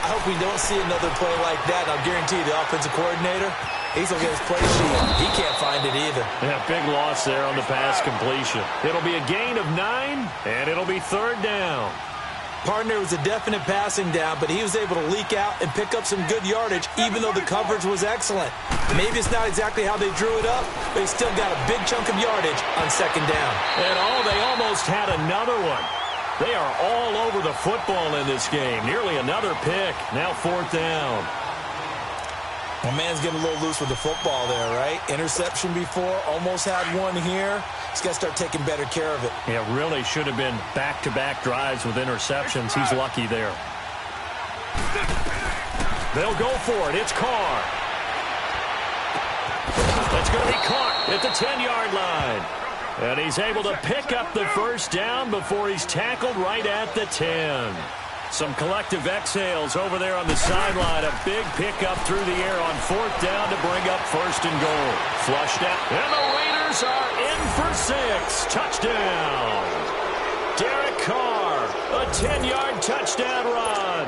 I hope we don't see another play like that. And I'll guarantee you the offensive coordinator, he's looking at his play sheet. He can't find it either. Yeah, big loss there on the pass completion. It'll be a gain of 9, and it'll be 3rd down. Partner was a definite passing down, but he was able to leak out and pick up some good yardage, even though the coverage was excellent. Maybe it's not exactly how they drew it up, but he still got a big chunk of yardage on 2nd down. And they almost had another one. They are all over the football in this game. Nearly another pick. Now 4th down. Well, man's getting a little loose with the football there, right? Interception before, almost had one here. He's got to start taking better care of it. Yeah, really should have been back-to-back drives with interceptions. He's lucky there. They'll go for it. It's Carr. That's going to be caught at the 10-yard line. And he's able to pick up the 1st down before he's tackled right at the 10. Some collective exhales over there on the sideline. A big pickup through the air on 4th down to bring up 1st and goal. Flushed out. And the Raiders are in for 6. Touchdown. Derek Carr, a 10-yard touchdown run.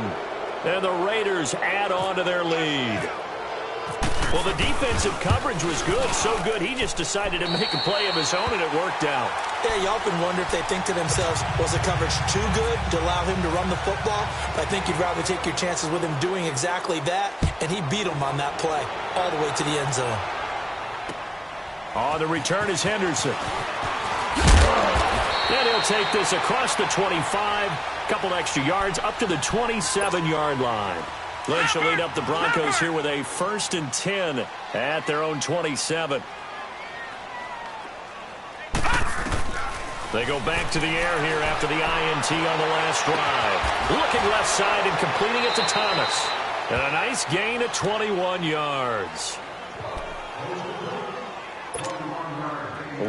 And the Raiders add on to their lead. Well, the defensive coverage was good, so good he just decided to make a play of his own, and it worked out. Yeah, you often wonder if they think to themselves, was the coverage too good to allow him to run the football? I think you'd rather take your chances with him doing exactly that, and he beat him on that play all the way to the end zone. On the return is Henderson. And he'll take this across the 25, couple extra yards up to the 27-yard line. Lynch will lead up the Broncos here with a 1st and 10 at their own 27. They go back to the air here after the INT on the last drive. Looking left side and completing it to Thomas. And a nice gain of 21 yards.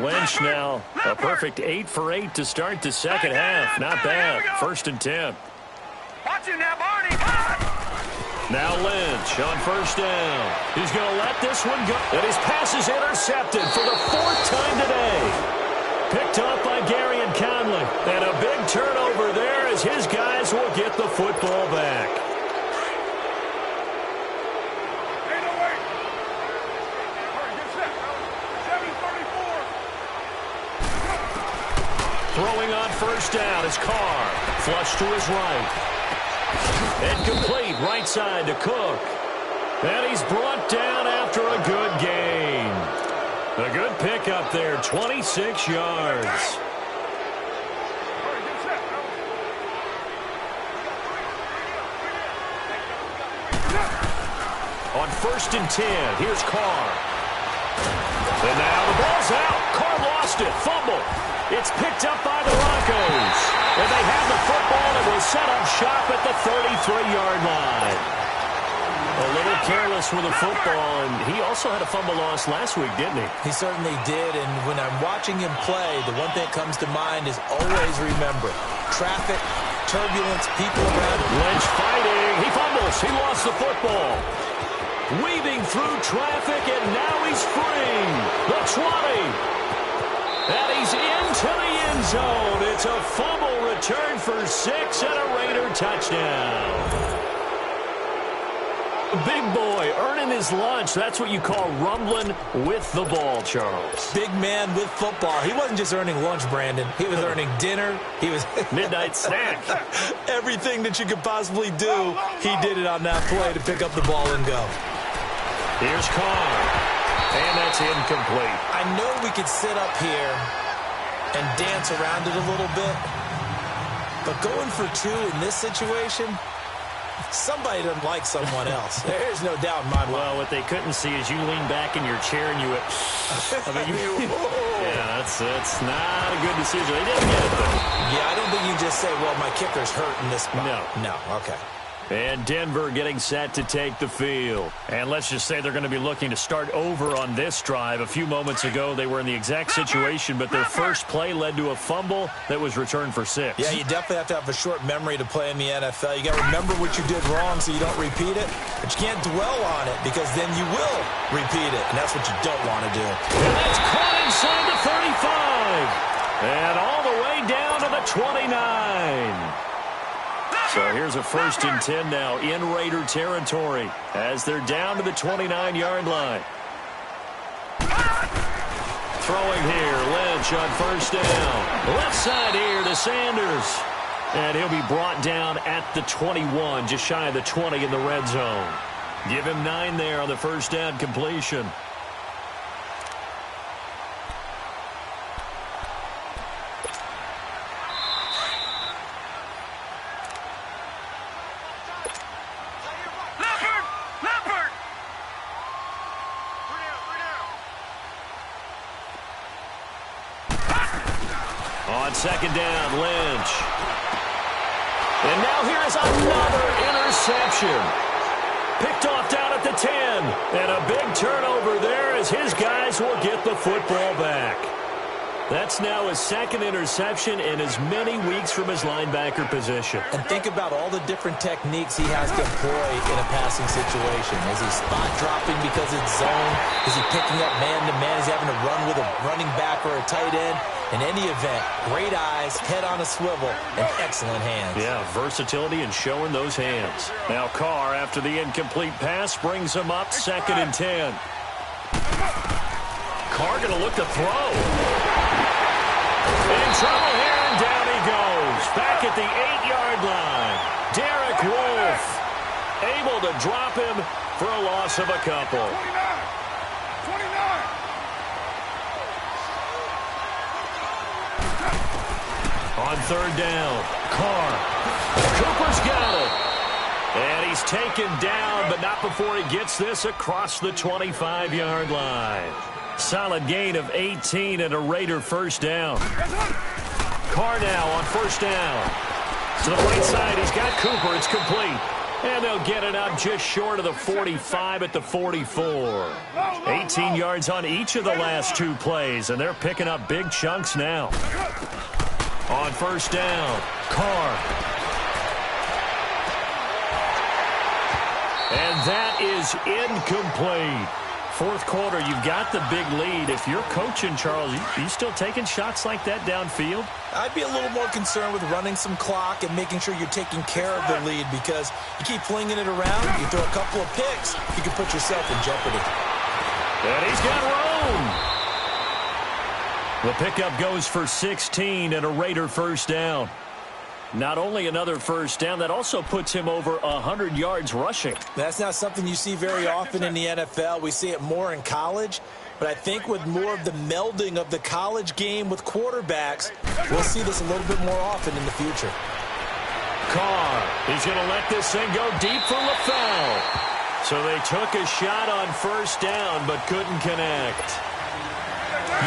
Lynch now a perfect 8 for 8 to start the second half. Not bad. 1st and 10. Watch it now, Barney. Now Lynch on 1st down. He's going to let this one go. And his pass is intercepted for the 4th time today. Picked off by Gary and Conley. And a big turnover there as his guys will get the football back. Hey, no, wait. All right, get set. 7:34. Throwing on 1st down is Carr. Flush to his right. And complete right side to Cook. And he's brought down after a good gain. A good pickup there, 26 yards. On 1st and 10, here's Carr. And now the ball's out. Carr lost it. Fumble. It's picked up by the Broncos. And they have the football and will set up shop at the 33-yard line. A little careless with the football, and he also had a fumble loss last week, didn't he? He certainly did, and when I'm watching him play, the one thing that comes to mind is always remember, traffic, turbulence, people around him. Lynch fighting. He fumbles. He lost the football. Weaving through traffic, and now he's free. The 20. And he's into the end zone. It's a fumble return for 6 and a Raider touchdown. Big boy earning his lunch. That's what you call rumbling with the ball, Charles. Big man with football. He wasn't just earning lunch, Brandon. He was earning dinner. He was midnight snack. Everything that you could possibly do, he did it on that play to pick up the ball and go. Here's Carr. And that's incomplete. I know we could sit up here and dance around it a little bit, but going for 2 in this situation, somebody doesn't like someone else. There's no doubt in my mind. Well, what they couldn't see is you lean back in your chair and you went, yeah, that's not a good decision. They didn't get it, though. Yeah, I don't think you just say, well, my kicker's hurt in this spot. No, okay. And Denver getting set to take the field. And let's just say they're going to be looking to start over on this drive. A few moments ago, they were in the exact situation, but their first play led to a fumble that was returned for 6. Yeah, you definitely have to have a short memory to play in the NFL. You got to remember what you did wrong so you don't repeat it, but you can't dwell on it because then you will repeat it, and that's what you don't want to do. And that's caught inside the 35. And all the way down to the 29. So here's a 1st and 10 now in Raider territory as they're down to the 29-yard line. Throwing here, Lynch on 1st down. Left side here to Sanders. And he'll be brought down at the 21, just shy of the 20 in the red zone. Give him 9 there on the 1st down completion. On 2nd down, Lynch. And now here is another interception. Picked off down at the 10. And a big turnover there as his guys will get the football back. That's now his 2nd interception in as many weeks from his linebacker position. And think about all the different techniques he has to employ in a passing situation. Is he spot dropping because it's zone? Is he picking up man-to-man? Is he having to run with a running back or a tight end? In any event, great eyes, head on a swivel, and excellent hands. Yeah, versatility and showing those hands. Now Carr, after the incomplete pass, brings him up 2nd and 10. Carr going to look to throw. In trouble here, and down he goes. Back at the 8-yard line. Derek Wolfe able to drop him for a loss of a couple. 29. On 3rd down, Carr. Cooper's got it. And he's taken down, but not before he gets this across the 25-yard line. Solid gain of 18 and a Raider 1st down. Carr now on 1st down. To the right side, he's got Cooper. It's complete. And they'll get it up just short of the 45 at the 44. 18 yards on each of the last 2 plays, and they're picking up big chunks now. On 1st down, Carr. And that is incomplete. 4th quarter, you've got the big lead. If you're coaching, Charles, you still taking shots like that downfield? I'd be a little more concerned with running some clock and making sure you're taking care of the lead, because you keep flinging it around, you throw a couple of picks, you can put yourself in jeopardy. And he's got room. The pickup goes for 16 and a Raider 1st down. Not only another 1st down, that also puts him over 100 yards rushing. That's not something you see very often in the NFL. We see it more in college. But I think with more of the melding of the college game with quarterbacks, we'll see this a little bit more often in the future. Carr, he's going to let this thing go deep for LaFell. So they took a shot on 1st down, but couldn't connect.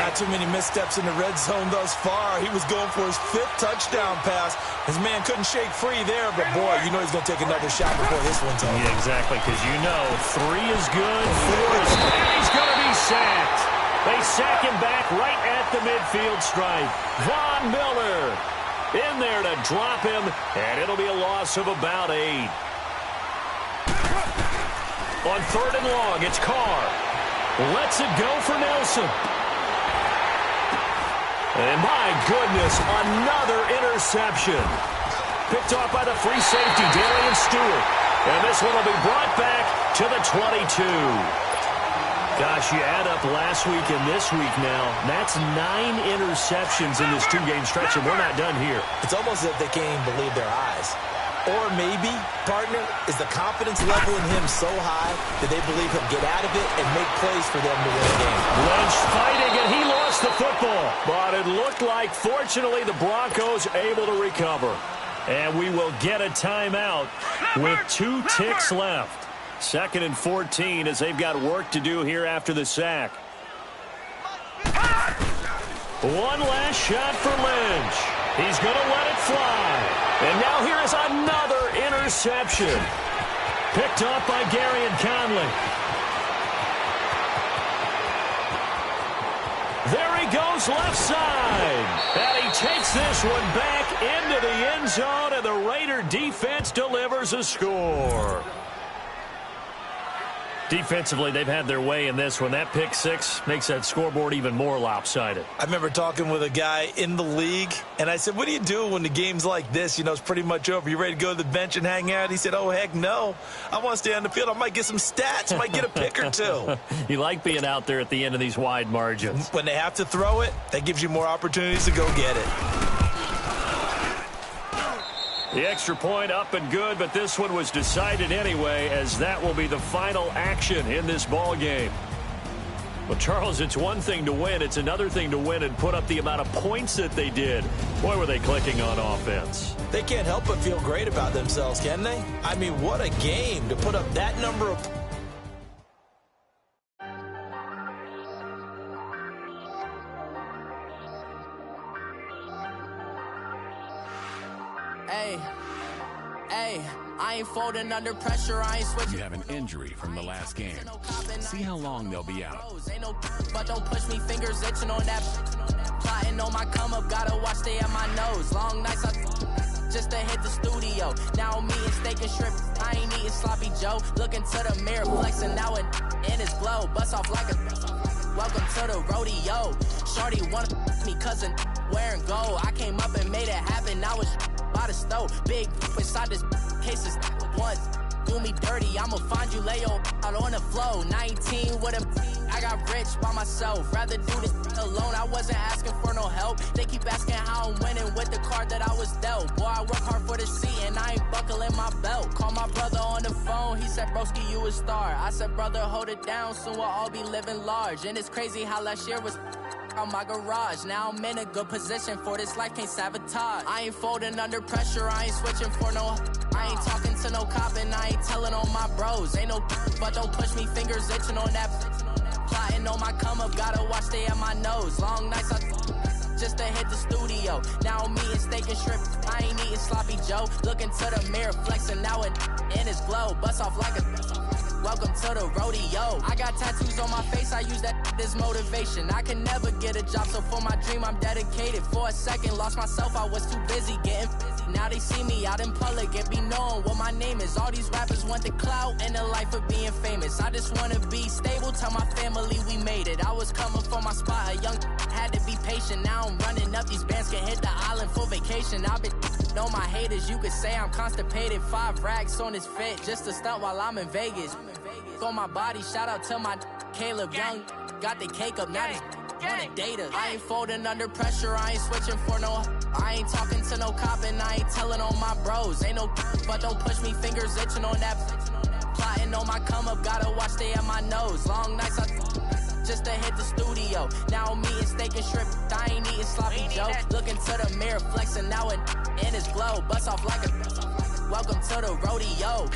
Not too many missteps in the red zone thus far. He was going for his 5th touchdown pass. His man couldn't shake free there, but boy, you know he's going to take another shot before this one's over. Yeah, exactly, because you know 3 is good, 4 is good, and he's going to be sacked. They sack him back right at the midfield stripe. Von Miller in there to drop him, and it'll be a loss of about 8. On 3rd and long, it's Carr. Lets it go for Nelson. And my goodness, another interception. Picked off by the free safety, Darian Stewart. And this one will be brought back to the 22. Gosh, you add up last week and this week now. That's 9 interceptions in this 2-game stretch, and we're not done here. It's almost as if they can't even believe their eyes. Or maybe, partner, is the confidence level in him so high that they believe he'll get out of it and make plays for them to win the game. Lynch fighting, and he lost the football. But it looked like, fortunately, the Broncos able to recover. And we will get a timeout with 2 ticks left. 2nd and 14 as they've got work to do here after the sack. One last shot for Lynch. He's going to let it fly. And now here is another interception. Picked off by Gary and Conley. There he goes left side. And he takes this one back into the end zone, and the Raider defense delivers a score. Defensively, they've had their way in this one. That pick 6 makes that scoreboard even more lopsided. I remember talking with a guy in the league, and I said, what do you do when the game's like this? You know, it's pretty much over. You ready to go to the bench and hang out? He said, oh, heck no. I want to stay on the field. I might get some stats. I might get a pick or 2. You like being out there at the end of these wide margins. When they have to throw it, that gives you more opportunities to go get it. The extra point up and good, but this one was decided anyway, as that will be the final action in this ball game. Well, Charles, it's one thing to win. It's another thing to win and put up the amount of points that they did. Boy, were they clicking on offense. They can't help but feel great about themselves, can they? I mean, what a game to put up that number of... Hey, I ain't folding under pressure, I ain't switching. You have an injury from the last game. See how long they'll be out. But don't push me, fingers itching on that. Plotting on my come up, gotta watch stay at my nose. Long nights just to hit the studio. Now I'm eating steak and shrimp, I ain't eating sloppy Joe. Looking to the mirror, flexing now and in his glow. Bust off like a Welcome to the rodeo. Shorty wanna me cousin wearing gold. I came up and made it happen. I was by the stove. Big inside this case is once. Do me dirty, I'ma find you, lay your out on the floor. 19 with a I got rich by myself. Rather do this alone. I wasn't asking for no help. They keep asking how I'm winning with the card that I was dealt. Boy, I work hard for the seat and I ain't buckling my belt. Call my brother on the phone. He said, broski, you a star. I said, brother, hold it down. Soon we'll all be living large. And it's crazy how last year was on my garage. Now I'm in a good position for this life, can't sabotage. I ain't folding under pressure, I ain't switching for no. I ain't talking to no cop and I ain't telling on my bros. Ain't no but don't push me, fingers itching on that. Plotting on my come up, gotta watch stay at my nose. Long nights I just to hit the studio. Now I'm eating steak and shrimp, I ain't eating sloppy Joe. Looking to the mirror, flexing now and in his glow. Bust off like a welcome to the rodeo. I got tattoos on my face, I use that as motivation. I can never get a job, so for my dream I'm dedicated. For a second, lost myself, I was too busy getting busy. Now they see me out in public and be knowing what my name is. All these rappers want the clout and the life of being famous. I just wanna be stable, tell my family we made it. I was coming for my spot, a young had to be patient. Now I'm running up, these bands can hit the island for vacation. I've been know my haters, you could say I'm constipated. 5 racks on his fit, just to stunt while I'm in Vegas. On my body, shout out to my Caleb Young. Got the cake up, now they wanna date us. I ain't folding under pressure, I ain't switching for no. I ain't talking to no cop and I ain't telling on my bros. Ain't no but don't push me, fingers itching on that. Plotting on my come up, gotta watch stay at my nose. Long nights I just to hit the studio. Now I'm eating steak and shrimp, I ain't eating sloppy Joe. Looking to the mirror, flexing now and in his glow. Bust off like a welcome to the rodeo.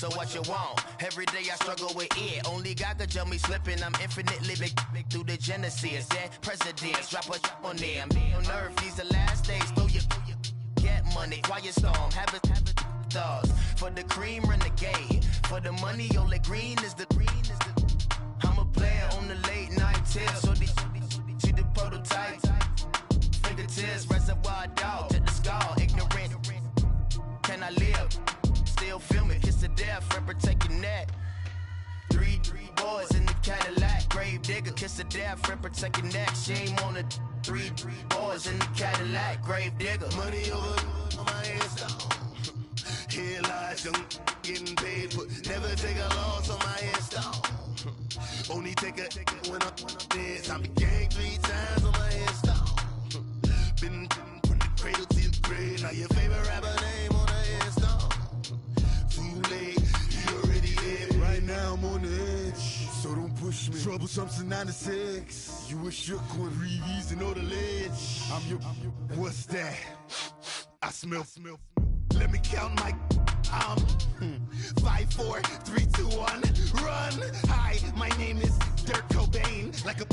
So what you want? Every day I struggle with it. Only God could tell me slipping. I'm infinitely big through the Genesis. That presidents, drop a on there. I'm on earth, these the last days. Throw your get money, quiet storm. Have it thoughts. For the cream, renegade. For the money, only green is the I'm a player on the late night tips. So these see the prototype. Fingertips, reservoir dog to the skull. Ignorant. Can I live? Still film it, kiss to death, forever taking that. Three boys, grave digger, kiss of death, friend, protect your neck. Shame on the 3 boys in the Cadillac, grave digger. Money over on my headstone. Here lies young getting paid, but never take a loss on my headstone. Only take a when I'm dead. I be gang 3 times on my headstone. Been from the cradle to the grave. Now your favorite rapper name on the headstone. Too late, you already dead. Right now I'm on the edge, so don't push me. Troublesome to 9 to 6. You a shook one, breathe and know the ledge. I'm your, what's that? I smell. Let me count my 5, 4, 3, 2, 1, run. Hi, my name is Dirk Cobain. Like a,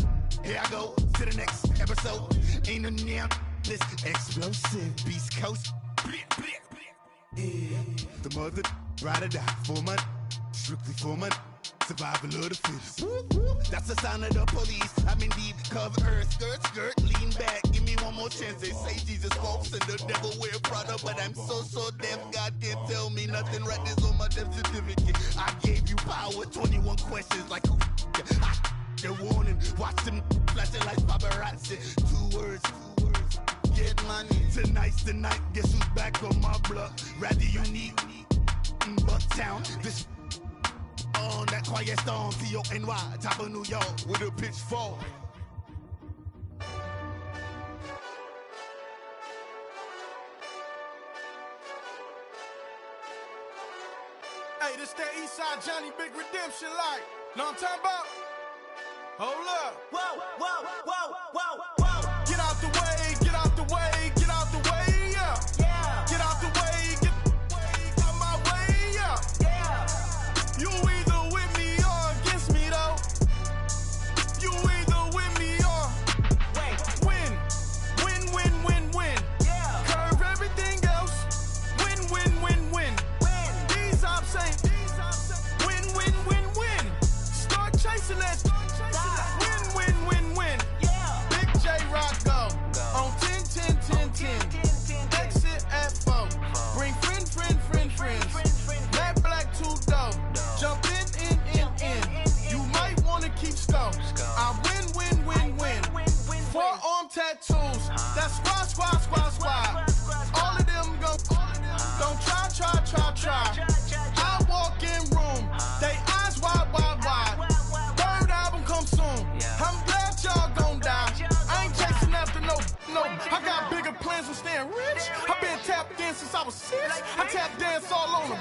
here I go to the next episode. Ain't no damn this explosive Beast Coast. Yeah. The mother ride or die for my, strictly for my survival of the fittest. That's the sign of the police. I'm indeed cover earth, skirt, lean back. Give me one more chance. They say Jesus walks and the devil wear Prada, but I'm so deaf. God can't tell me nothing. Write this on my death certificate. I gave you power. 21 questions like the warning. Watch them flashing like paparazzi. 2 words. Get money. Tonight's the night. Guess who's back on my block? Rather unique. Bucktown. This on that quiet stone, T-O-N-Y, top of New York, with a pitchfork. Hey, this that Eastside Johnny Big Redemption like. Know what I'm talking about? Hold up. Whoa. Get out the way, get out the way, get out the way, yeah. Get out the way, get out my way, yeah. You either with me or against me, though. You either with me or win. Curve everything else. Win. These ops ain't win. Start chasing that. Win. Big J Rock go on 10. Exit at 4. Bring friends. Matt Black 2 dope. Jump in. You might wanna keep scope. I win. 4-arm tattoos. That's squad. All of them don't try. I walk in room. They eyes wide. Third album come soon. I'm glad y'all gon' die. I ain't chasing after no. I got bigger plans than staying rich. I've been tapped in since I was 6. I tap dance all on them.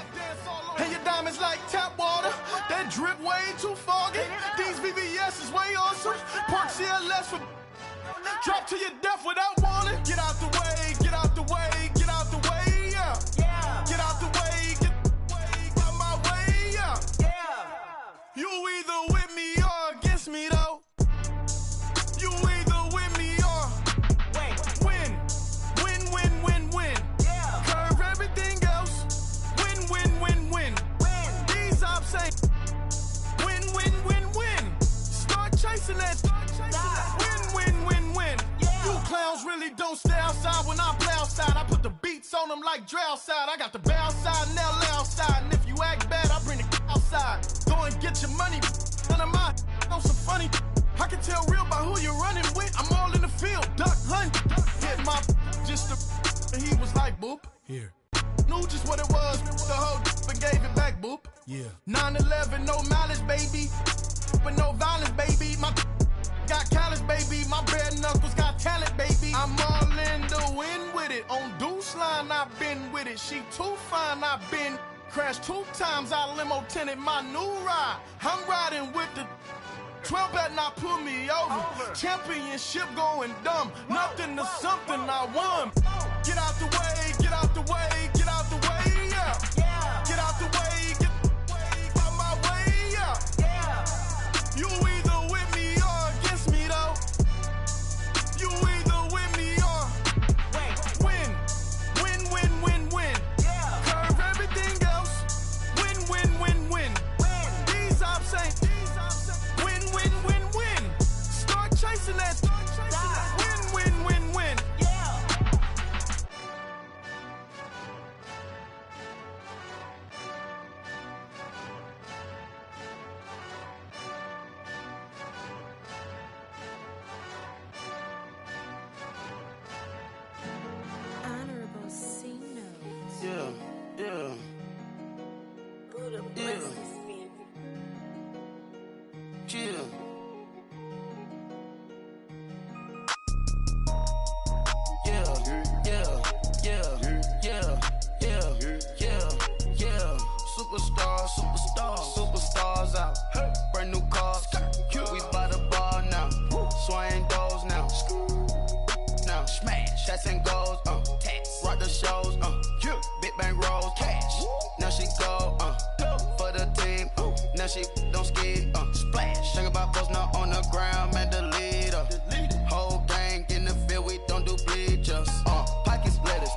And your diamonds like tap water. That drip way too foggy. These VVS is way awesome. Park CLS for drop to your death without warning. Get out the way, yeah. Get out the way, get out my way, yeah. You either with me or against me, though. You either with me or win. Curve everything else. Win. These ops ain't win. Start chasing that. Win. You clowns really don't stay outside when I play outside. I put the beats on them like Dre outside. I got the bow side and LA outside. And if you act bad, I bring the outside. Go and get your money. None of my on some funny. I can tell real by who you're running with. I'm all in the field. Duck hunt. Hit my just and he was like, boop. Here. Knew just what it was. The whole and gave it back, boop. Yeah. 9/11, no malice, baby. But no violence, baby. My got callous, baby. My bare knuckles got talent, baby. I'm all in the wind with it. On Deuce line, I've been with it. She too fine, I've been crashed 2 times. I limo tinted my new ride. I'm riding with the 12 better not pull me over. Championship going dumb. Nothing to something I won. Get out the way, yeah. Get out the way, get out my way, yeah. You either with me or against me, though. You either with me or win. Curve everything else. Win. These ops ain't win. Start chasing that. Win. Tats and goals, tats. Rock the shows, big bang rolls, cash. Now she go, for the team, now she don't ski, splash. Think about post now on the ground, man, the leader. Whole gang in the field, we don't do bleachers, pocket splitters,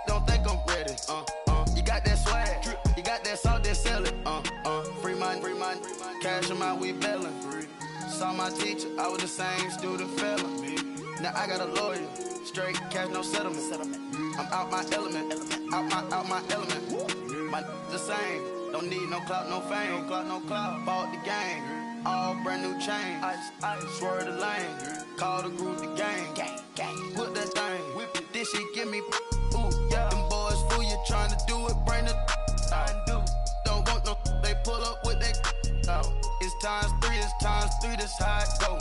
don't think I'm ready, you got that swag, you got that salt, then sell it, free mind, cash them out, we bailing. Saw my teacher, I was the same student fella. Now I got a lawyer, straight cash, no settlement. I'm out my element, out my element. My the same, don't need no clout, no fame, bought the game, all brand new chain. Ice, swerve the lane, call the group the gang. Whip that thing, whip it, this shit give me, ooh, yeah. Them boys fool you, trying to do it, bring the don't want no, they pull up with that. It's times three, this how it go.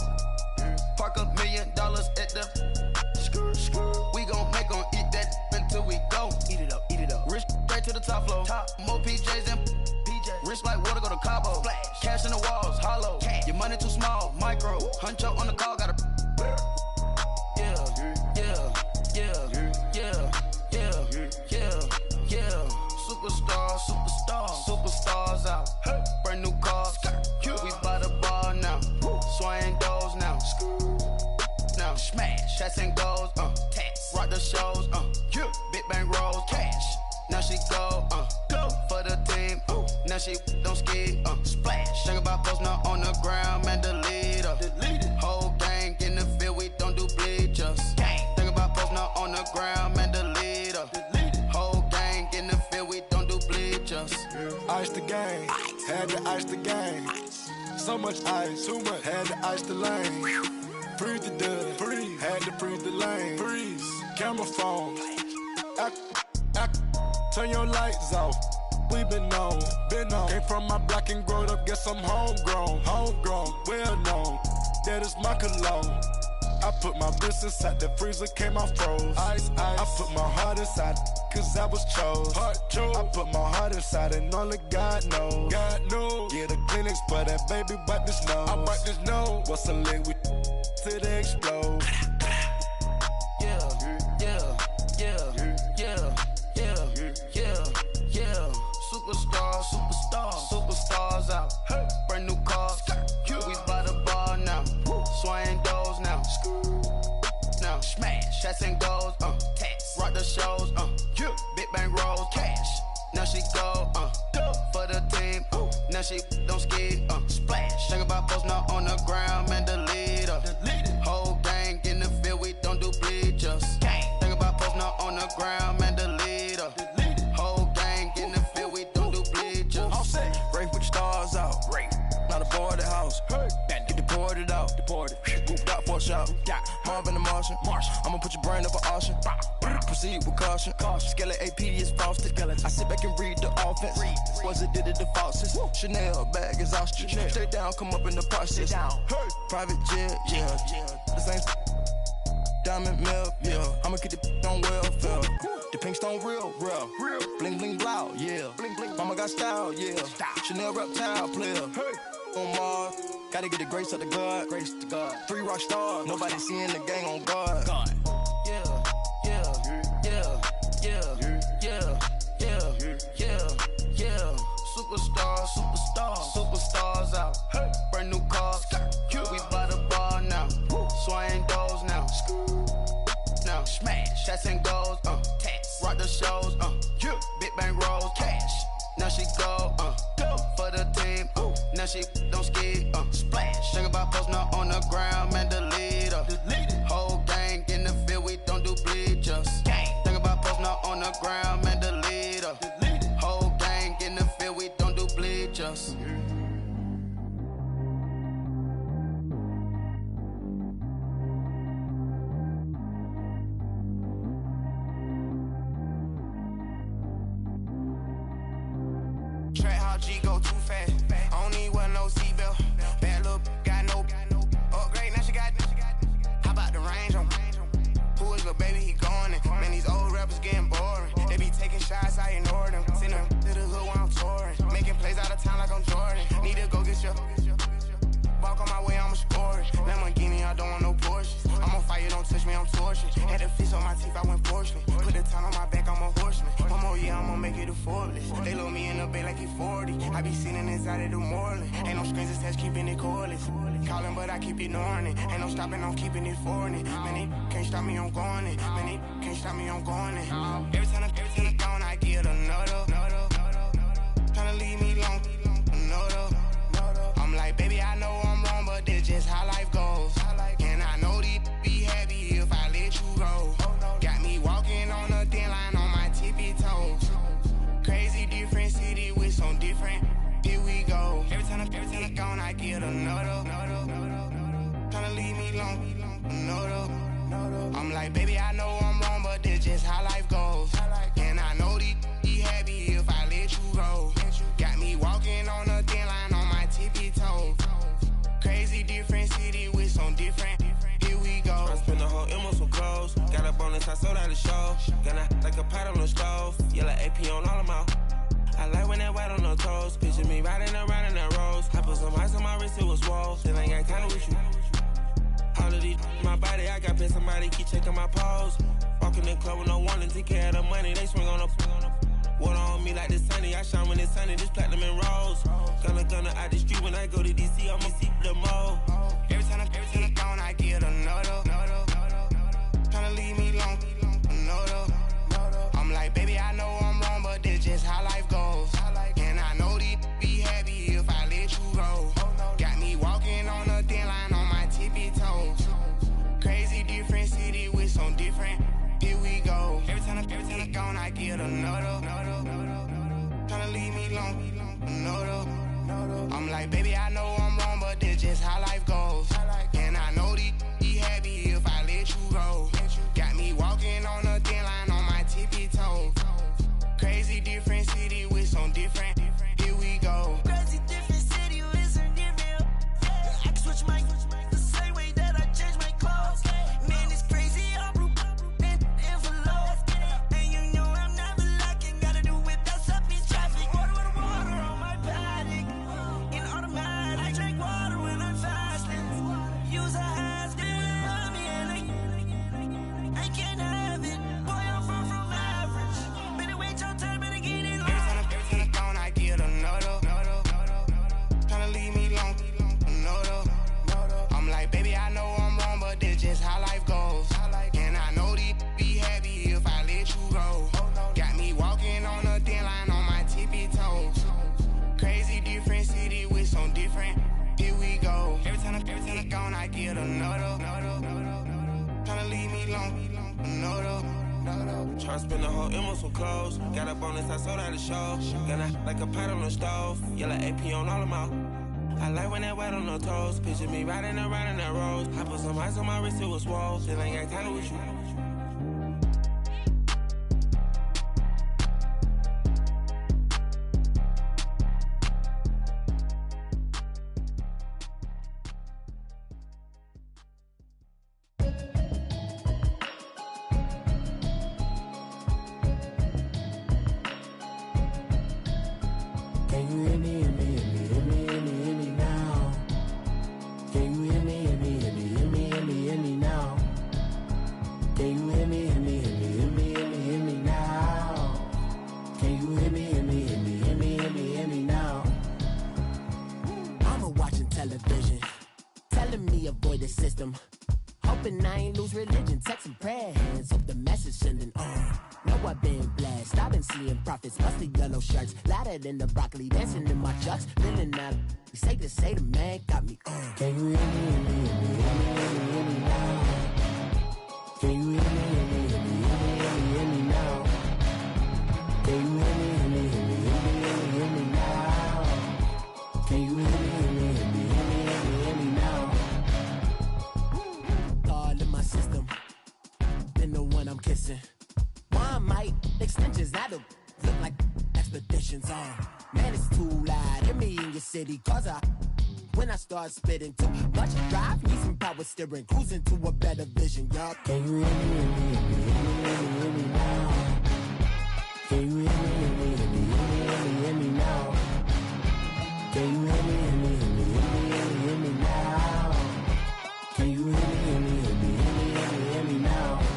Park $1 million at the we gon' make 'em eat that until we go. Eat it up. Rich straight to the top floor. More PJs and PJs. Rich like water, go to Cabo. Splash. Cash in the walls, hollow. Cash. Your money too small, micro. Hunch up on the call, gotta. Superstars out. Hey. Brand new cars. We by the bar now. Swaying doors now. Now smash. Tats and goals. Tats. Rock the shows. Big bang rolls. Cash. Now she go. For the team. Now she don't ski. Splash. Think about post now on the ground, man. The leader. Whole gang in the field. We don't do bleachers. Think about post now on the ground, man. The leader. Whole gang in the field. We don't do bleachers. Ice the game, had to ice the game. So much ice, too much, had to ice the lane. Freeze the dud, freeze, had to freeze the lane. Freeze, camera phone, turn your lights off. We been on. Came from my block and growed up, guess I'm homegrown, well known. That is my cologne. I put my wrist inside the freezer, came out froze. Ice. I put my heart inside, cause I was chose. I put my heart inside and only God knows. Yeah, the clinics, but that baby wipe this nose. I wipe this nose. What's a lick with till they explode? Superstars out. Hey. Brand new cars. We by the bar now. Swaying doors now. Now smash. Tats and goals. Tats. Rock the shows. Big bang rolls. Cash. Now she go. For the team. Now she don't ski. Splash. Think about post now on the ground, man. The leader. Whole gang in the field. We don't do bleachers. Think about post now on the ground, man. The leader. Whole gang in the field. We don't do bleachers. Race with the stars out. Not a boarded house. Get deported out. Group got for a shot. Marvin the Martian. I'ma put your brain up for auction. Proceed with caution. Skeleton AP is frosted. I sit back and read the offense. Was it did it the faucets? Chanel bag is ostrich. Stay down, come up in the process. Private jet, yeah. The same diamond milk, yeah. I'ma keep the on welfare. The pink stone real. Bling bling blow, yeah. Mama got style, yeah. Chanel reptile player. On Mars, gotta get the grace of the God. 3 rock stars, nobody seeing the gang on guard. Superstars out. Hey. Brand new cars. We by the bar now. Swaying doors now. Now smash. Tats and goals. Tats. Rock the shows. Big bang rolls. Cash. Now she go. For the team. Now she don't ski. Splash. Think about post now on the ground, man. The leader. Whole gang in the field. We don't do bleachers. Think about post now on the ground, man. The leader. Whole gang in the field. We don't do bleachers. Track how G go too fast. I don't need one no seatbelt. Bad little got no upgrade. Now she got. How about the range on? Who is little baby? He going in. Man, these old rappers getting boring. They be taking shots, I ignore them. Send them to the hood while I'm touring. Making plays out of town like I'm Jordan. Need to go get your. Walk on my way, I'ma score it. Lamborghini, I don't want no Porsches. I'm on fire, don't touch me, I'm torch. portion. Had to fix on my teeth, I went fortunate. Put the time on my back, I'm a horseman. One more year, I'ma make it a Forbes. They load me in the bay like he 40. I be sitting inside of the Moreland. Ain't no strings attached, keeping it cordless. Calling, but I keep ignoring it. Ain't no stopping, I'm keeping it foreign it. Man, they can't stop me, I'm going it. Man, they can't stop me, I'm going it. Every time I gone, I get another. Tryna leave me alone, another. I'm like, baby, I know I'm wrong, but that's just how life goes. And I know these be happy if I let you go. Got me walking on a thin line on my tippy toes. Crazy different city with some different. Here we go. Every time I gone, I get another. Tryna leave me alone, another. I'm like, baby, I know I'm wrong, but that's just how life goes. And I know these be happy if I let you go. Got me walking on a thin line on my tippy toes. Crazy different city with some different. Here we go. I spent the whole M on some clothes. Got up on this, I sold out the show. Gonna like a pot on the stove. Yellow AP on all of my. I like when that white on the toes. Picture me riding around in that rose. I put some ice on my wrist, it was swole. Then I got kinda with you. All of these my body, I got paid somebody keep checking my pose. Walking in the club with no warning, take care of the money. They swing on the water on me like the sunny. I shine when it's sunny, this platinum and rose. Gonna out the street when I go to DC, I'ma see the mode. Every time I gone, I get another. Tryna leave me alone, another. I'm like, baby, I know I'm wrong, but that's just how life goes. And I know these be happy if I let you go. Got me walking on a thin line on my tippy toes. Crazy different city with some different. Here we go. Every time I gone, I get another. Tryna leave me alone, another. I'm like, baby, I know I'm wrong, but that's just how life goes. And I know these be happy if I let you go. Got me walking on a thin line on my tippy toes. Crazy different city with some different. Here we go. Crazy different city with some different. I can switch my the same way that I change my clothes. Man, it's crazy. I'm in envelope. And you know I'm never lacking. Gotta do it. That's up in traffic. Water on my paddock. In automatic. I drink water when I'm fasting. Use a has on me and I can't have it. Boy, I'm far from average. Better wait your turn, better get in line. Every time I gone, I get another. Tryna leave me alone, another. I'm like, baby, I know I'm wrong, but that's just how life goes. And I know these be happy if I let you go. Got me walking on a thin line on my tippy toes. Crazy different city with some different. Here we go. Every time I gone, I get another. Tryna leave me alone, another. Tryna spend the whole M on some clothes. Got up on this, I sold out the show. Gonna like a pot on the stove. Yellow AP on all of my. I like when that white on the toes. Picture me riding around in that rose. I put some ice on my wrist, it was swole. Then I got kinda with you. Can you hear me, hear me, hear me, hear me, hear me, hear me now? Can you hear me, hear me, hear me, hear me, hear me, hear me now? Can you hear me, hear me, hear me, hear me, hear me, hear me now? Can you hear me, hear me, hear me, hear me, hear me, hear me now? I'ma watching television, telling me avoid the system. Hoping I ain't lose religion, texting prayer hands, hope the message sending on. Know I've been blessed, I've been seeing prophets, busted yellow shirts, louder than the broccoli, dancing in my chucks, feeling that. Say the man got me on. Can you hear me, hear me, hear me, hear me, hear me, hear me now? Can you hear me, hear me, hear me, hear me, hear me, hear me now? Can you hear me, hear me, hear me, hear me, hear me, hear me now? Can you hear me, hear me, hear me, hear me, hear me, hear me now? God in my system, been the one I'm kissing. One might extensions that'll look like expeditions on. Man, it's too loud. Hear me in your city, cause when I start spitting too much drive, need some power steering, cruising to a better vision, y'all. Can you hear me, hear me, hear me, hear me, hear me, hear me now? Can you hear me, hear me, hear me, hear me, hear me, hear me now? Can you hear me, hear me, hear me, hear me, hear me, hear me now? Can you hear me, hear me, hear me, hear me, hear me, hear me now?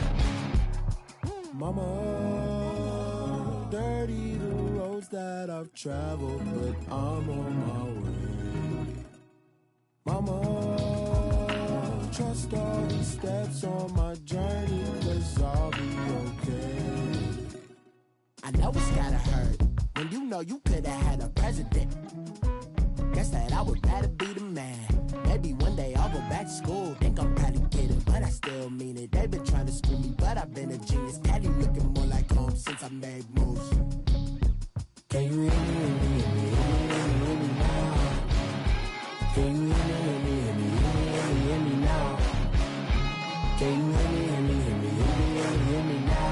that I've traveled, but I'm on my way. Mama, trust all these steps on my journey, 'cause I'll be okay. I know it's gotta hurt when you know you could've had a president. Guess that I would rather be the man. Maybe one day I'll go back to school. Think I'm probably kidding, but I still mean it. They've been trying to screw me, but I've been a genius. Daddy looking more like home since I made moves. Can you hear me, hear me, hear me, hear me, hear me, hear me now? Can you hear me, hear me, hear me, hear me, hear me, hear me now? Can you hear me, hear me, hear me, hear me, hear me, hear me now?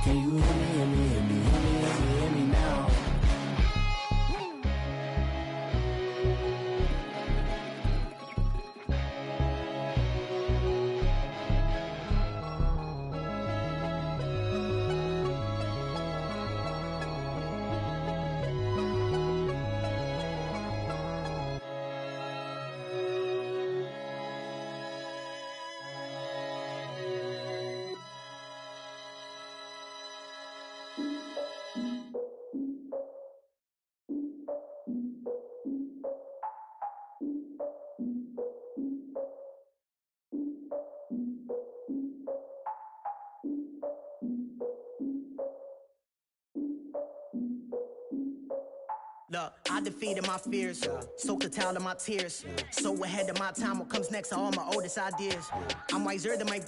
Can you hear me, hear me, hear me, hear me, hear me, hear me now? Look, I defeated my fears, soaked the towel of my tears. So ahead of my time, what comes next are all my oldest ideas. I'm wiser than my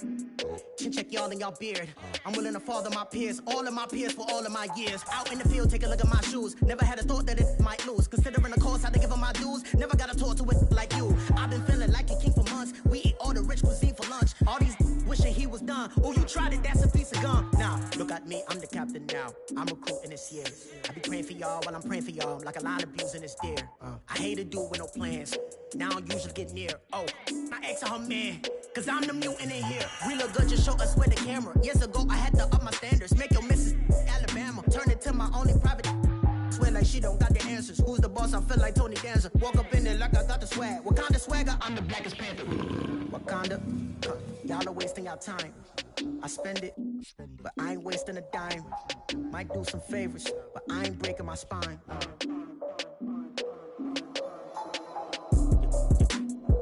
chin check y'all in y'all beard. I'm willing to father my peers, all of my peers for all of my years. Out in the field, take a look at my shoes. Never had a thought that it might lose. Considering the cost, I had to give them my dues. Never got a talk to it like you. I've been feeling like a king for months. We eat all the rich cuisine for lunch. All these wishing he was done. Oh, you tried it, that's a piece of gum. Now, look at me, I'm the captain now. I'm recruiting this year. I be praying for y'all while I'm praying for y'all. Like a line of abusing this deer. I hate to do it with no plans. Now I usually get near. Oh, my ex on her man. Cause I'm the mutant in here. We look good, just show us where the camera. Years ago, I had to up my standards. Make your missus Alabama. Turn it to my only private. Swear like she don't got the answers. Who's the boss? I feel like Tony Danza. Walk up in there like I got the swag. What kind of swagger? I'm the blackest panther. Wakanda. Y'all are wasting your time. I spend it, but I ain't wasting a dime. Might do some favors, but I ain't breaking my spine.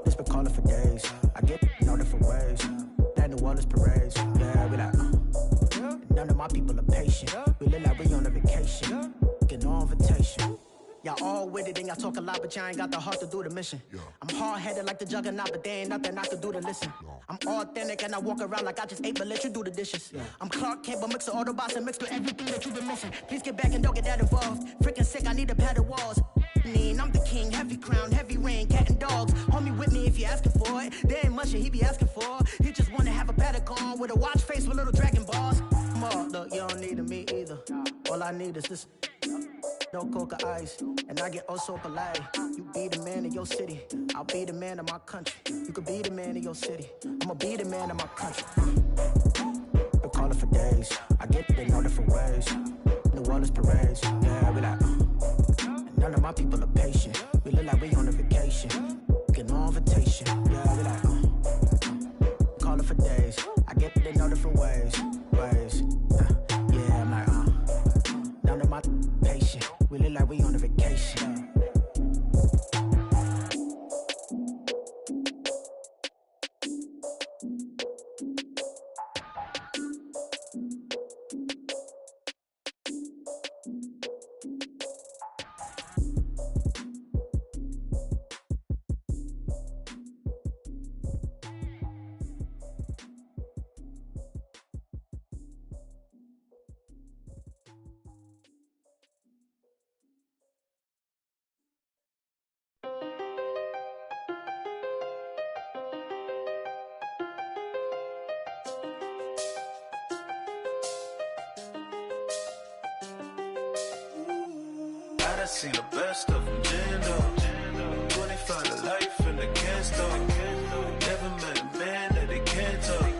It's been calling for days. I get no different ways. That New Orleans parades. Yeah, we like, none of my people are patient. We look like we on a vacation. Get no invitation. Y'all all with it and y'all talk a lot, but y'all ain't got the heart to do the mission. I'm hard-headed like the juggernaut, but there ain't nothing I can do to listen. I'm authentic and I walk around like I just ate, but let you do the dishes. I'm Clark Kent, but mix the Autobots and mix with everything that you've been missing. Please get back and don't get that involved. Freaking sick, I need to pad the walls. I'm the king, heavy crown, heavy rain, cat and dogs. Homie with me if you asking for it. There ain't much that he be asking for. He just wanna have a paddock on with a watch face with little dragon balls. Look, you don't need me either. All I need is this. No coca ice, and I get oh so polite. You be the man of your city, I'll be the man of my country. You could be the man of your city, I'ma be the man of my country. Been calling for days, I get it in all different ways. New Orleans parades, yeah, we like, none of my people are patient. We look like we on a vacation, get no invitation, yeah, we like, calling for days, I get it in all different ways. Yeah, I'm like, none of my patient. We look like we on a vacation. I seen the best of them jammed up. 25 to life and they can't stop. Never met a man that they can't talk.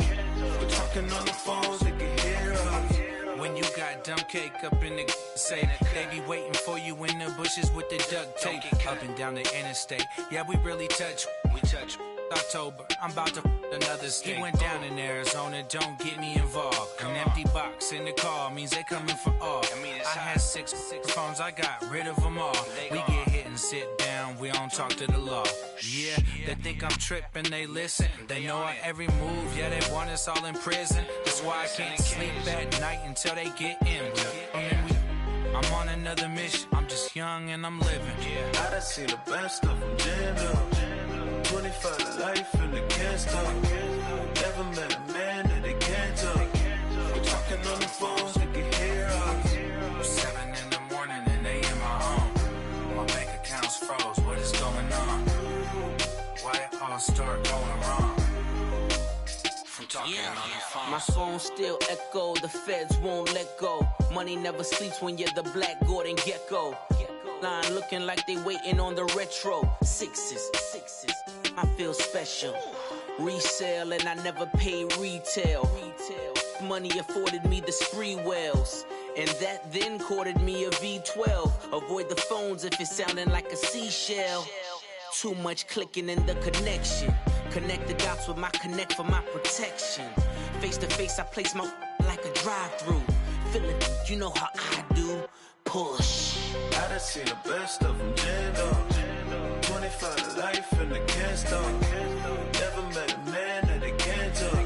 We're talking on the phones, they can hear us. When you got dumb cake up in the say, they be waiting for you in the bushes with the duct tape. Up and down the interstate, yeah, we really touch. We touch. October, I'm about to another state. He went down in Arizona, don't get me involved. An empty box in the car means they coming for all. I had six phones, I got rid of them all. We get hit and sit down, we don't talk to the law. Yeah, they think I'm tripping, they listen. They know our every move, yeah, they want us all in prison. That's why I can't sleep at night until they get in. I'm on another mission, I'm just young and I'm living. I done seen the best of them jammed up. 25 to life and they can't stop. Never met a man that they can't talk. We're talking on the phones, they can hear us. 7 in the morning and they in my home. My bank account's froze, what is going on? Why it all start going wrong? From talking on the phone. My phone still echo, the feds won't let go. Money never sleeps when you're the black Gordon Gecko. Line looking like they waiting on the retro. Sixes, I feel special. Resale and I never pay retail. Money afforded me the spree wells, and that then courted me a V12. Avoid the phones if it's sounding like a seashell. Too much clicking in the connection. Connect the dots with my connect for my protection. Face to face I place my like a drive-through. Feeling, you know how I do. Push. I done seen the best of them jammed up. 25 to life and they can't stop. Never met a man that they can't talk.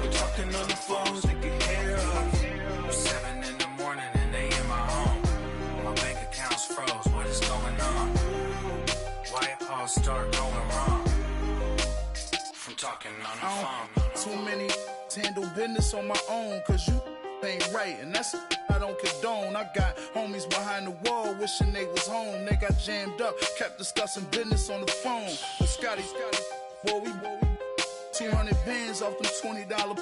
We're talking on the phones, they can hear us. 7 in the morning and they in my home. My bank account's froze, what is going on? Why it all start going wrong? From talking on the phone. Too many handle business on my own, cause you ain't right, and that's I don't condone. I got homies behind the wall wishing they was home. They got jammed up, kept discussing business on the phone. But Scotty, boy, we 200 bands off them $20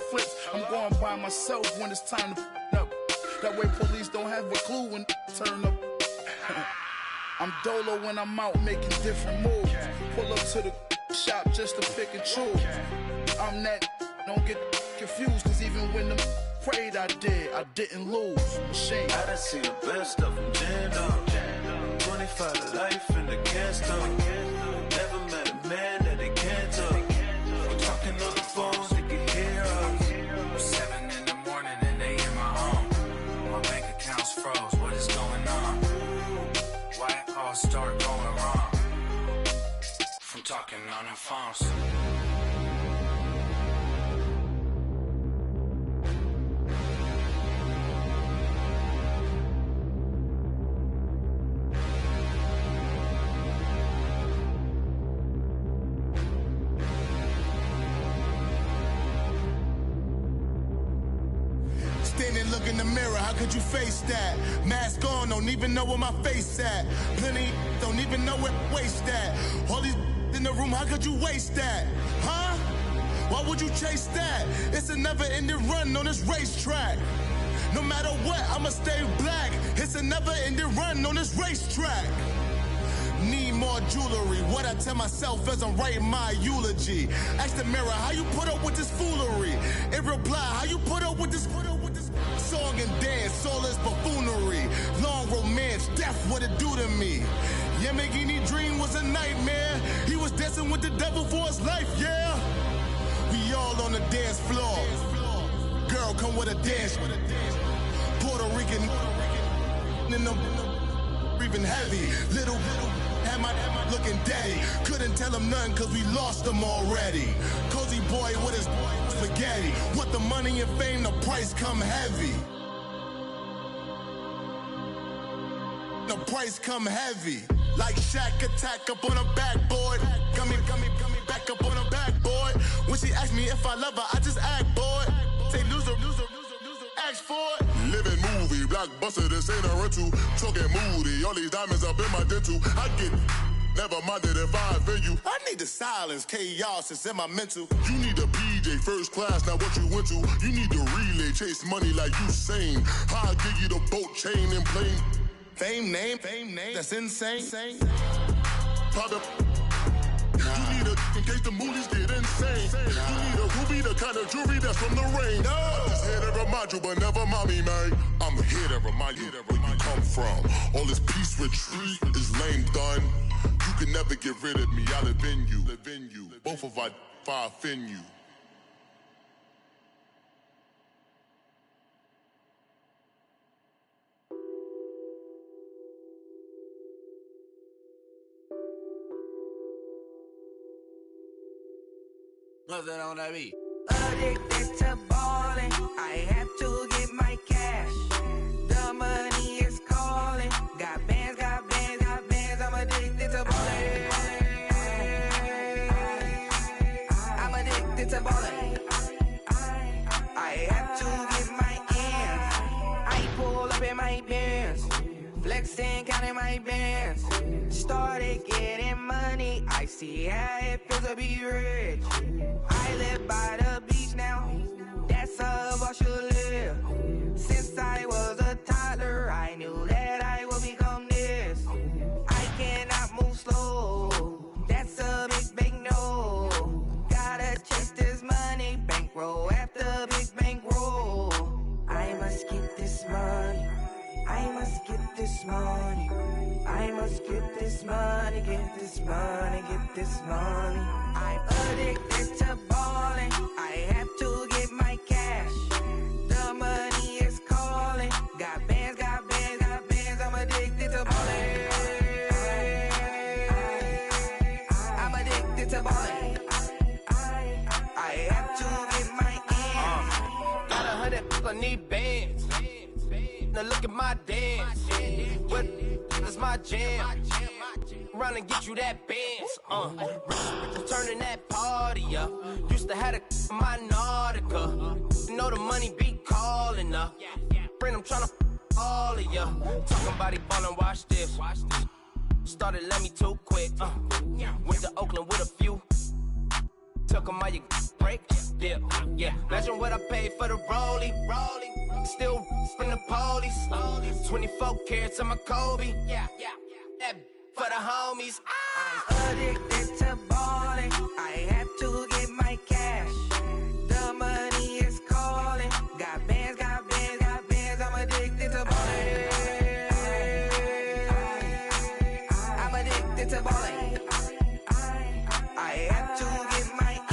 flips. I'm going by myself when it's time to up. That way police don't have a clue when turn up. I'm dolo when I'm out making different moves. Pull up to the shop just to pick and choose. I'm that, don't get confused, cause even when them prayed I didn't lose. Machine. I done seen the best of them jammed up. 25 to life and they can't stop. Never met a man that they can't talk. We're talking on the phones, they can hear us. 7 in the morning and they in my home. My bank account's froze, what is going on? Why it all start going wrong? From talking on the phones. Standing, look in the mirror, how could you face that? Mask on, don't even know where my face at. Plenty, don't even know where waist at. All these in the room, how could you waste that? Huh? Why would you chase that? It's a never-ending run on this racetrack. No matter what, I'ma stay black. It's a never-ending run on this racetrack. Need more jewelry, what I tell myself as I'm writing my eulogy. Ask the mirror, how you put up with this foolery? It reply, how you put up with this song and dance, all this buffoonery. Long romance, death, what it do to me? Yamagini dream was a nightmare. He was dancing with the devil for his life, yeah. We all on the dance floor. Girl, come with a dance. Puerto Rican in the breathing heavy. Little had my looking daddy. Couldn't tell him nothing cause we lost him already. Cozy boy with his spaghetti. With the money and fame, the price come heavy. The price come heavy. Like Shaq attack up on a backboard. Got me back up on a backboard. When she asked me if I love her, I just act bored. Say loser, ask for it. Living movie, blockbuster, this ain't a rental. Talking moody, all these diamonds up in my dental. I get never minded if I offend you. I need the silence, chaos is in my mental. You need a PJ first class, not what you went to. You need the relay, chase money like you sane. I'll give you the boat chain and plane. Fame name, that's insane. Private. You need a in case the movies get insane. You need a ruby, the kind of jewelry that's from the rain. I'm just here to remind you, but never mind me, man. I'm here to remind you where you come from. All this peace retreat is lame done. You can never get rid of me. I live in you. off if I offend you. Nothing on that beat. Addicted to ballin', I have to get my cash. The money is calling. Got bands, got bands, got bands. I'm addicted to ballin'. I'm addicted to ballin'. I have to get my ends. I pull up in my bands, flexing, counting my bands. Started getting money. I see how it feels to be rich. I live by the beach now, that's how I should live. Since I was a toddler, I knew that I would become this. I cannot move slow, that's a big no. Gotta chase this money, bankroll after big bankroll. I must get this money, I must get this money. I must get this money, get this money, get this money. I'm addicted to ballin', I have to get my cash. The money is calling. Got bands, got bands, got bands. I'm addicted to ballin'. I'm addicted to ballin'. I have to get my ends. Got 100, I need bands. Now look at my dance. What is my jam? Run and get you that bands. Turning that party up. Used to have a my Nautica. You know the money be calling up. Friend, I'm tryna all of ya. Talking about he ballin', watch this. Started let me too quick. Went to Oakland with a few. Took 'em all you break. Dip. Yeah. Imagine what I paid for the rollie. Still from the police. 24 carats on my Kobe. Yeah. That for the homies. I'm addicted to ballin'. I have to get my cash. The money is calling. Got bands, got bands, got bands. I'm addicted to ballin'. I'm addicted to ballin'. I have to get my ends.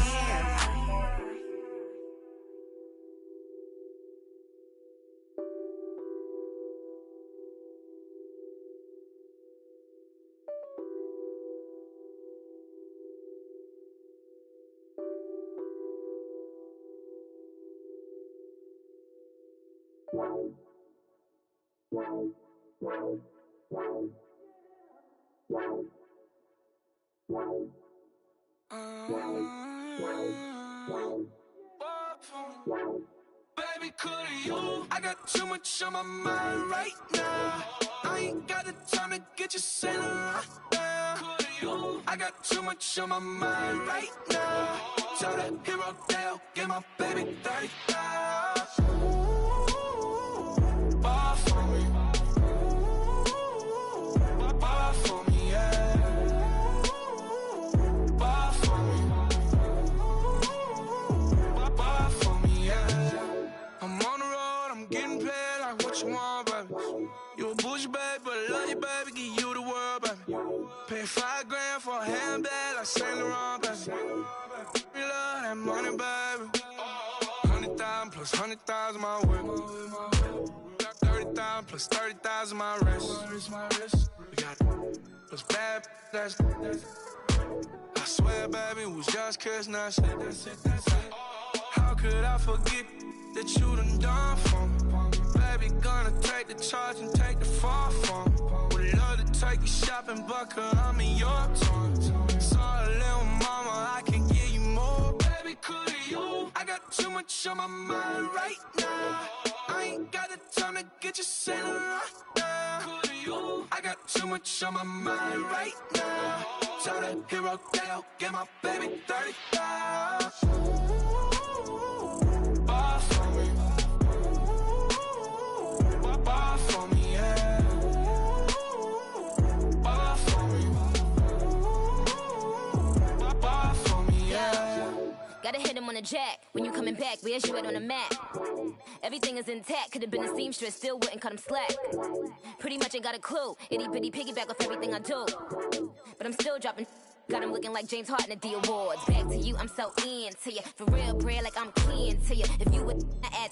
Baby, could you? I got too much on my mind right now. I ain't got the time to get you sailing right now. Could you? I got too much on my mind right now. Tell that hero Dale, get my baby 30,000. Bar for me. Bar for me, yeah. Bar for me. Bar for me, yeah. I'm on the road, I'm getting paid like what you want, baby. You a bougie, baby, but I love you, baby. Give you the world, baby. Pay $5 grand for a handbag like Saint Laurent, baby. We love that money, baby. 100,000 plus 100,000 my whip. 30,000 plus 30,000 my wrist. We got plus bad, that's I swear, baby, it was just kiss, that's it. How could I forget that you done for me? Baby, gonna take the charge and take the fall from me. Would love to take you shopping, but cause I'm in your town. Sorry, little mama, I can give you more. Baby, could you? I got too much on my mind right now. I ain't got the time to get you sailing right now. Could you? I got too much on my mind right now. Tell that hero Dale, get my baby 30,000. Bar for me. Bar for me, yeah. Bar for me. Bar for me, yeah. Gotta hit him on the jack. When you coming back, where's you at on the map? Everything is intact. Could've been a seamstress, still wouldn't cut him slack. Pretty much ain't got a clue. Itty bitty piggyback off everything I do. But I'm still dropping Got him looking like James Harden at the awards. Back to you, I'm so into you. For real, bread, like I'm keen to you. If you would add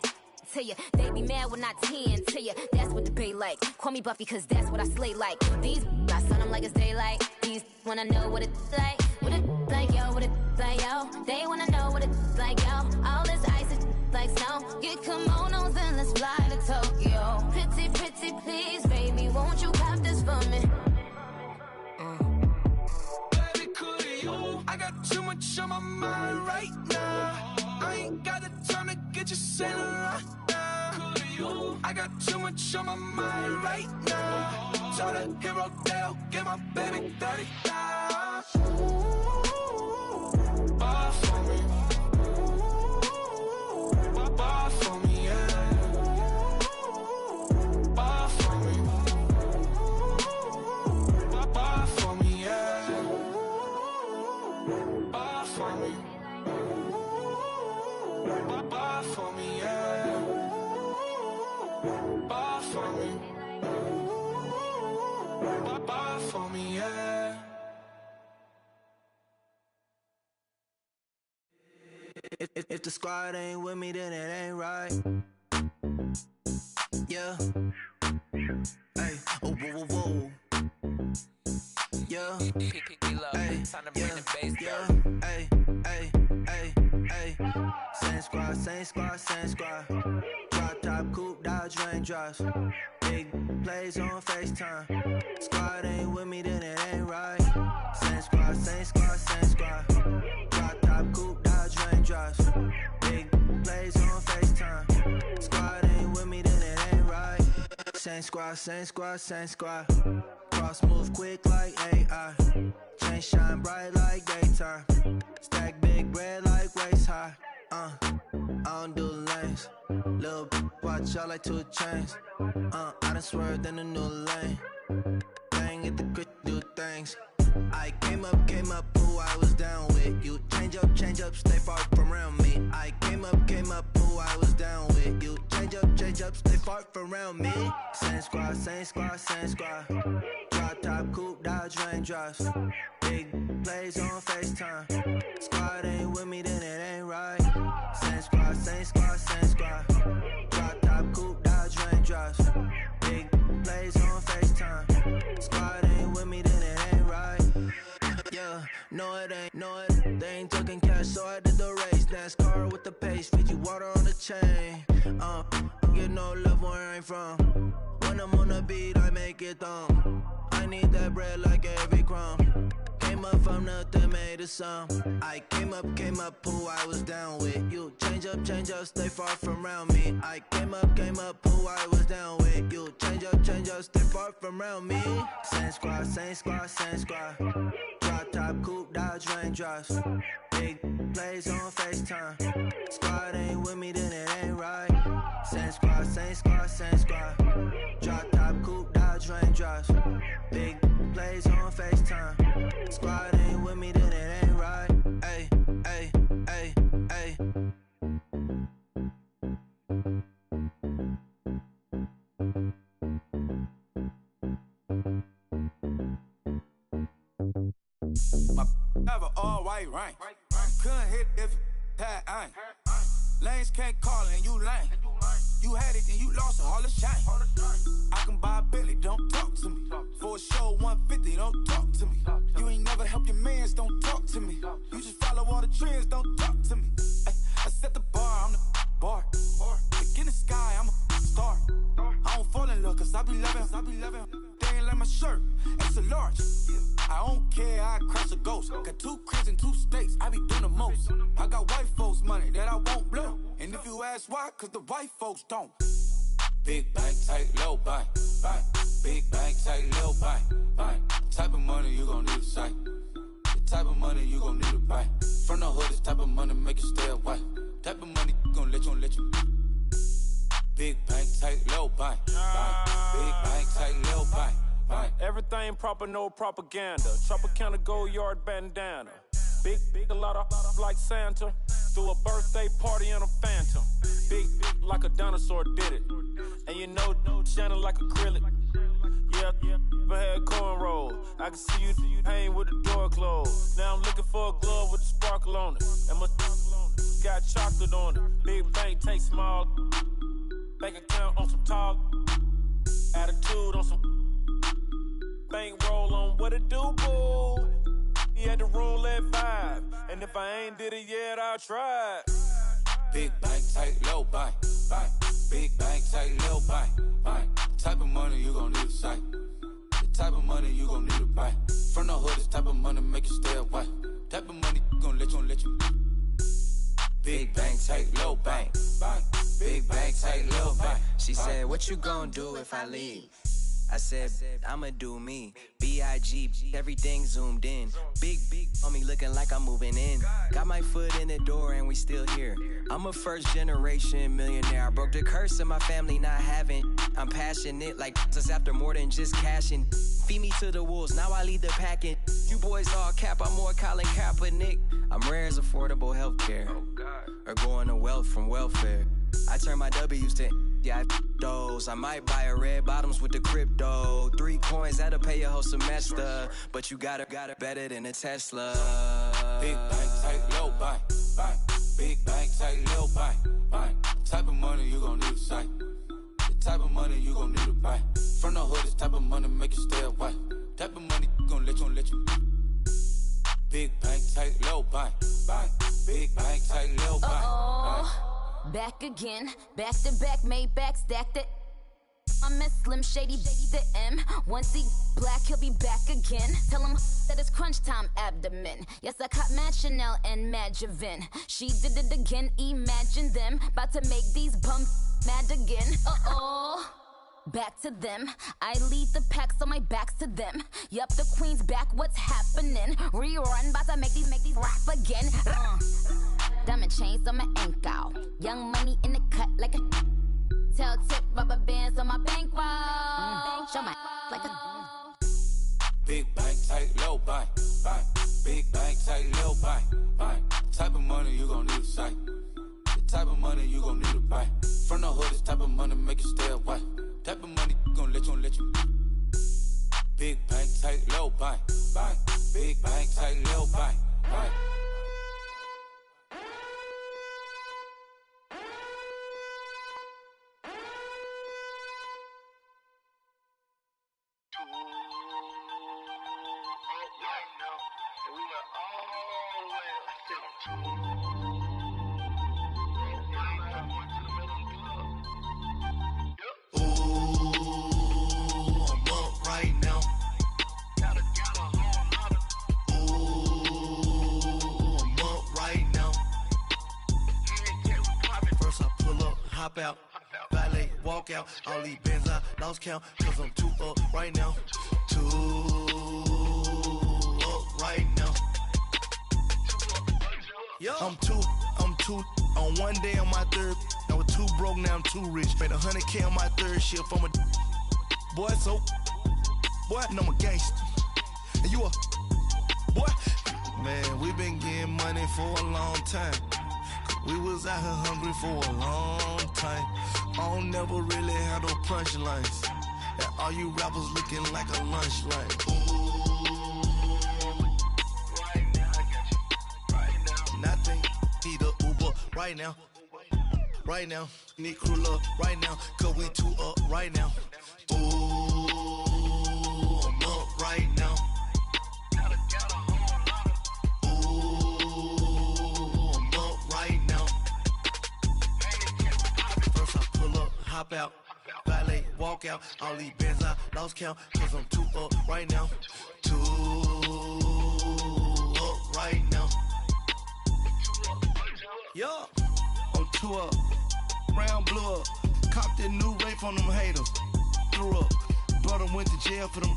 to you, they be mad when I tend to you. That's what the bay like. Call me Buffy, cause that's what I slay like. These, I sun them like it's daylight. These, wanna know what it's like. What it like, yo, what it like, yo. They wanna know what it's like, yo. All this ice is like snow. Get kimonos and let's fly to Tokyo. Pretty, pretty, please, baby, won't you pop this for me? Baby, could you? I got too much on my mind right now. I ain't got the time to get you sailing right now. Could you? I got too much on my mind right now. Tell the hero down, get my baby 30,000. Buy for me. Buy for me, yeah. Buy for me. Buy for me, yeah. Buy for me. Buy for me, yeah. Buy for me. Buy for me, yeah. If the squad ain't with me, then it ain't right. Yeah. Hey, oh, whoa, whoa, whoa. Yeah. Hey, yeah. Yeah. Hey, hey, hey, hey. Same squad, same squad, same squad. Drop top, coupe, Dodge raindrops. Big plays on FaceTime. Squad ain't with me, then it ain't right. Same squad, same squad, same squad. Drop top, coupe, Dodge raindrops. Big plays on FaceTime. Squad ain't with me, then it ain't right. Same squad, same squad, same squad. Cross move quick like AI. Chain shine bright like daytime. Stack big bread like waist high. I don't do lanes. Little watch out like 2 chains. I done swerved in a new lane. Bang at the crit, do things. I came up, who I was down with. You change up, stay far from around me. I came up, who I was down with. You change up, stay far from around me. Same squad, same squad, same squad. Drop top, coupe, Dodge raindrops. Big plays on FaceTime. Squad ain't with me, then it ain't right. Same squad, same squad, same squad. Drop top, coupe, Dodge raindrops. Big plays on FaceTime. Squad ain't with me, then it ain't right. Yeah, no it ain't, they ain't talking cash, so I did the race. NASCAR with the pace, feed you water on the chain. Get no love where I ain't from. When I'm on the beat, I make it thumb. I need that bread like every crumb. Came up from nothing, made a sum. I came up, who I was down with. You change up, stay far from around me. I came up, who I was down with. You change up, stay far from around me. Same squad, same squad, same squad. Drop top, coupe, Dodge raindrops. Big plays on FaceTime. Squad ain't with me, then it ain't right. Same squad, same squad, same squad. Drop top, coupe, Dodge raindrops. Big plays on FaceTime. Squad ain't with me, then it ain't right. Ay, ay, ay, ay. My never all white rain. Couldn't hit if had ain't. Lanes can't call and you lame. You had it and you lost all the shine. I can buy a Billy, don't talk to me. For a show 150, don't talk to me. You ain't never help your mans, don't talk to me. You just follow all the trends, don't talk to me. I set the bar, I'm the bar. Look in the sky, I'm a star. I don't fall in love cause I be loving. They ain't like my shirt, it's a large. I don't care, I crash a ghost. Got 2 cribs in 2 states, I be doing the most. I got white folks money that I won't blow. And if you ask why, cause the white folks don't. Big bank, tight, low bank, bank. Big bank, tight, low bank, bank. Type of money you gon' need a sight. The type of money you gon' need a buy. From the hood, this type of money make you stay away. Type of money gon' let you. Big bank, tight, low bank, bank. Big bank, tight, low bank. Everything proper, no propaganda. Tropicana gold yard bandana. Big, a lot of like Santa. Threw a birthday party in a phantom. Big like a dinosaur did it. And you know, shining like acrylic. Yeah, but had cornrows. I can see you hang with the door closed. Now I'm looking for a glove with a sparkle on it. And my got chocolate on it. Big bank take small. Bank account on some talk. Attitude on some. Bank roll on what it do, boo. He had the roulette vibe. And if I ain't did it yet, I'll try. Big bank, tight, low bank, bank. Big bank, tight, low bank, bank. Type of money you gon' need to sight. The type of money you gon' need to buy. From the hood, this type of money make you stay away. Type of money gon' let you. Big bank, tight, low bank, bank. Big bank, tight, low bank. She said, what you gon' do if I leave? I said, I'ma do me. B.I.G. Everything zoomed in. Big on me looking like I'm moving in. Got my foot in the door and we still here. I'm a first generation millionaire. I broke the curse of my family not having. I'm passionate like us after more than just cashing. Feed me to the wolves, now I lead the packing. You boys all cap, I'm more Colin Kaepernick. I'm rare as affordable healthcare. Or going to wealth from welfare. I turn my W's to those. I might buy a red bottoms with the crypto. 3 coins, that'll pay your whole semester. But you got it better than a Tesla. Big bank, tight, low bank, bank. Big bank, tight, low bank, bank. Type of money you gon' need to sight. The type of money you gon' need to buy. From the hood, this type of money make you stay away. Type of money gon' let you. Big bank, tight, low bank, bank. Big bank, tight, low bank, bank. Back again, back to back, made back, stacked it. I'm a Slim Shady, the M. Once he black, he'll be back again. Tell him that it's crunch time abdomen. Yes, I caught Mad Chanel and Mad Javin. She did it again, imagine them. About to make these bumps mad again. Back to them. I lead the pack, so my back's to them. Yup, the queen's back, what's happening? Rerun, about to make these rap again. Diamond chains on my ankle. Young money in the cut like a tail tip, rubber bands on my bankroll. Show my like a Big bank, tight, low bank, bank. Big bank, tight, low bank, bank. Type of money you gon' need to sight. The type of money you gon' need to buy. From the hood, this type of money make you stay away. Type of money gon' let you. Big bank, tight, low bank, bank. Big bank, tight, low bank, bank. Hop out, valet, walk out. All these bands I lost count, cause I'm too up right now. Too up right now. I'm too on one day on my third. I was too broke, now I'm too rich. Made 100K on my third shift from a boy, so boy, no, I'm a gangster. And you a boy, man, we been getting money for a long time. We was out here hungry for a long time. I don't never really have no punchlines. And all you rappers looking like a lunch line. Right now, I got you. Right now. Nothing. Need a Uber right now. Right now. Need crew love right now. Cause we too up right now. Ooh, I'm up right now. Hop out, valet, walk out. All these bands I lost count, cause I'm too up right now. Too up right now. Yo, I'm too up. Round blew up. Copped that new rape from them haters. Threw up. Brother went to jail for them.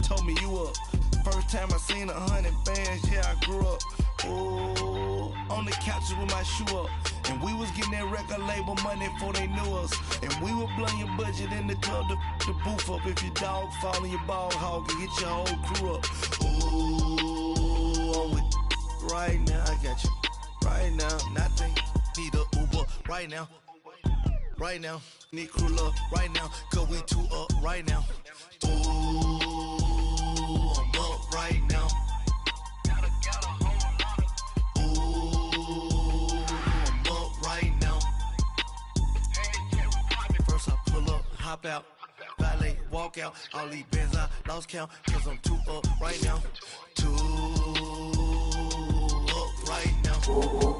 Told me you up. First time I seen 100 bands, yeah, I grew up. Oh, on the couches with my shoe up. And we was getting that record label money before they knew us. And we were blowing your budget in the club to boof up. If your dog fall in your ball hog and get your whole crew up. Ooh, I'm with right now, I got you. Right now, nothing. Need a Uber right now. right now. Need crew up right now, cause we two up right now. Ooh, I'm up right now. Ooh, I'm up right now. First I pull up, hop out, valet, walk out. All these bands I lost count, cause I'm two up right now. Two up right now.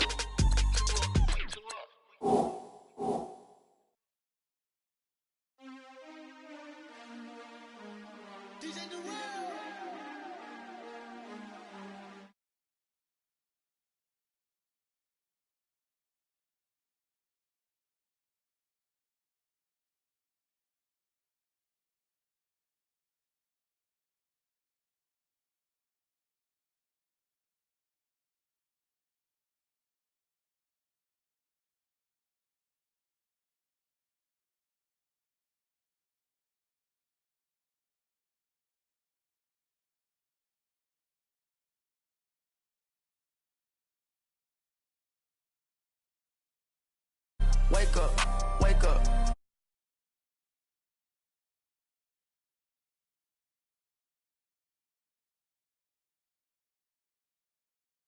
Wake up, wake up.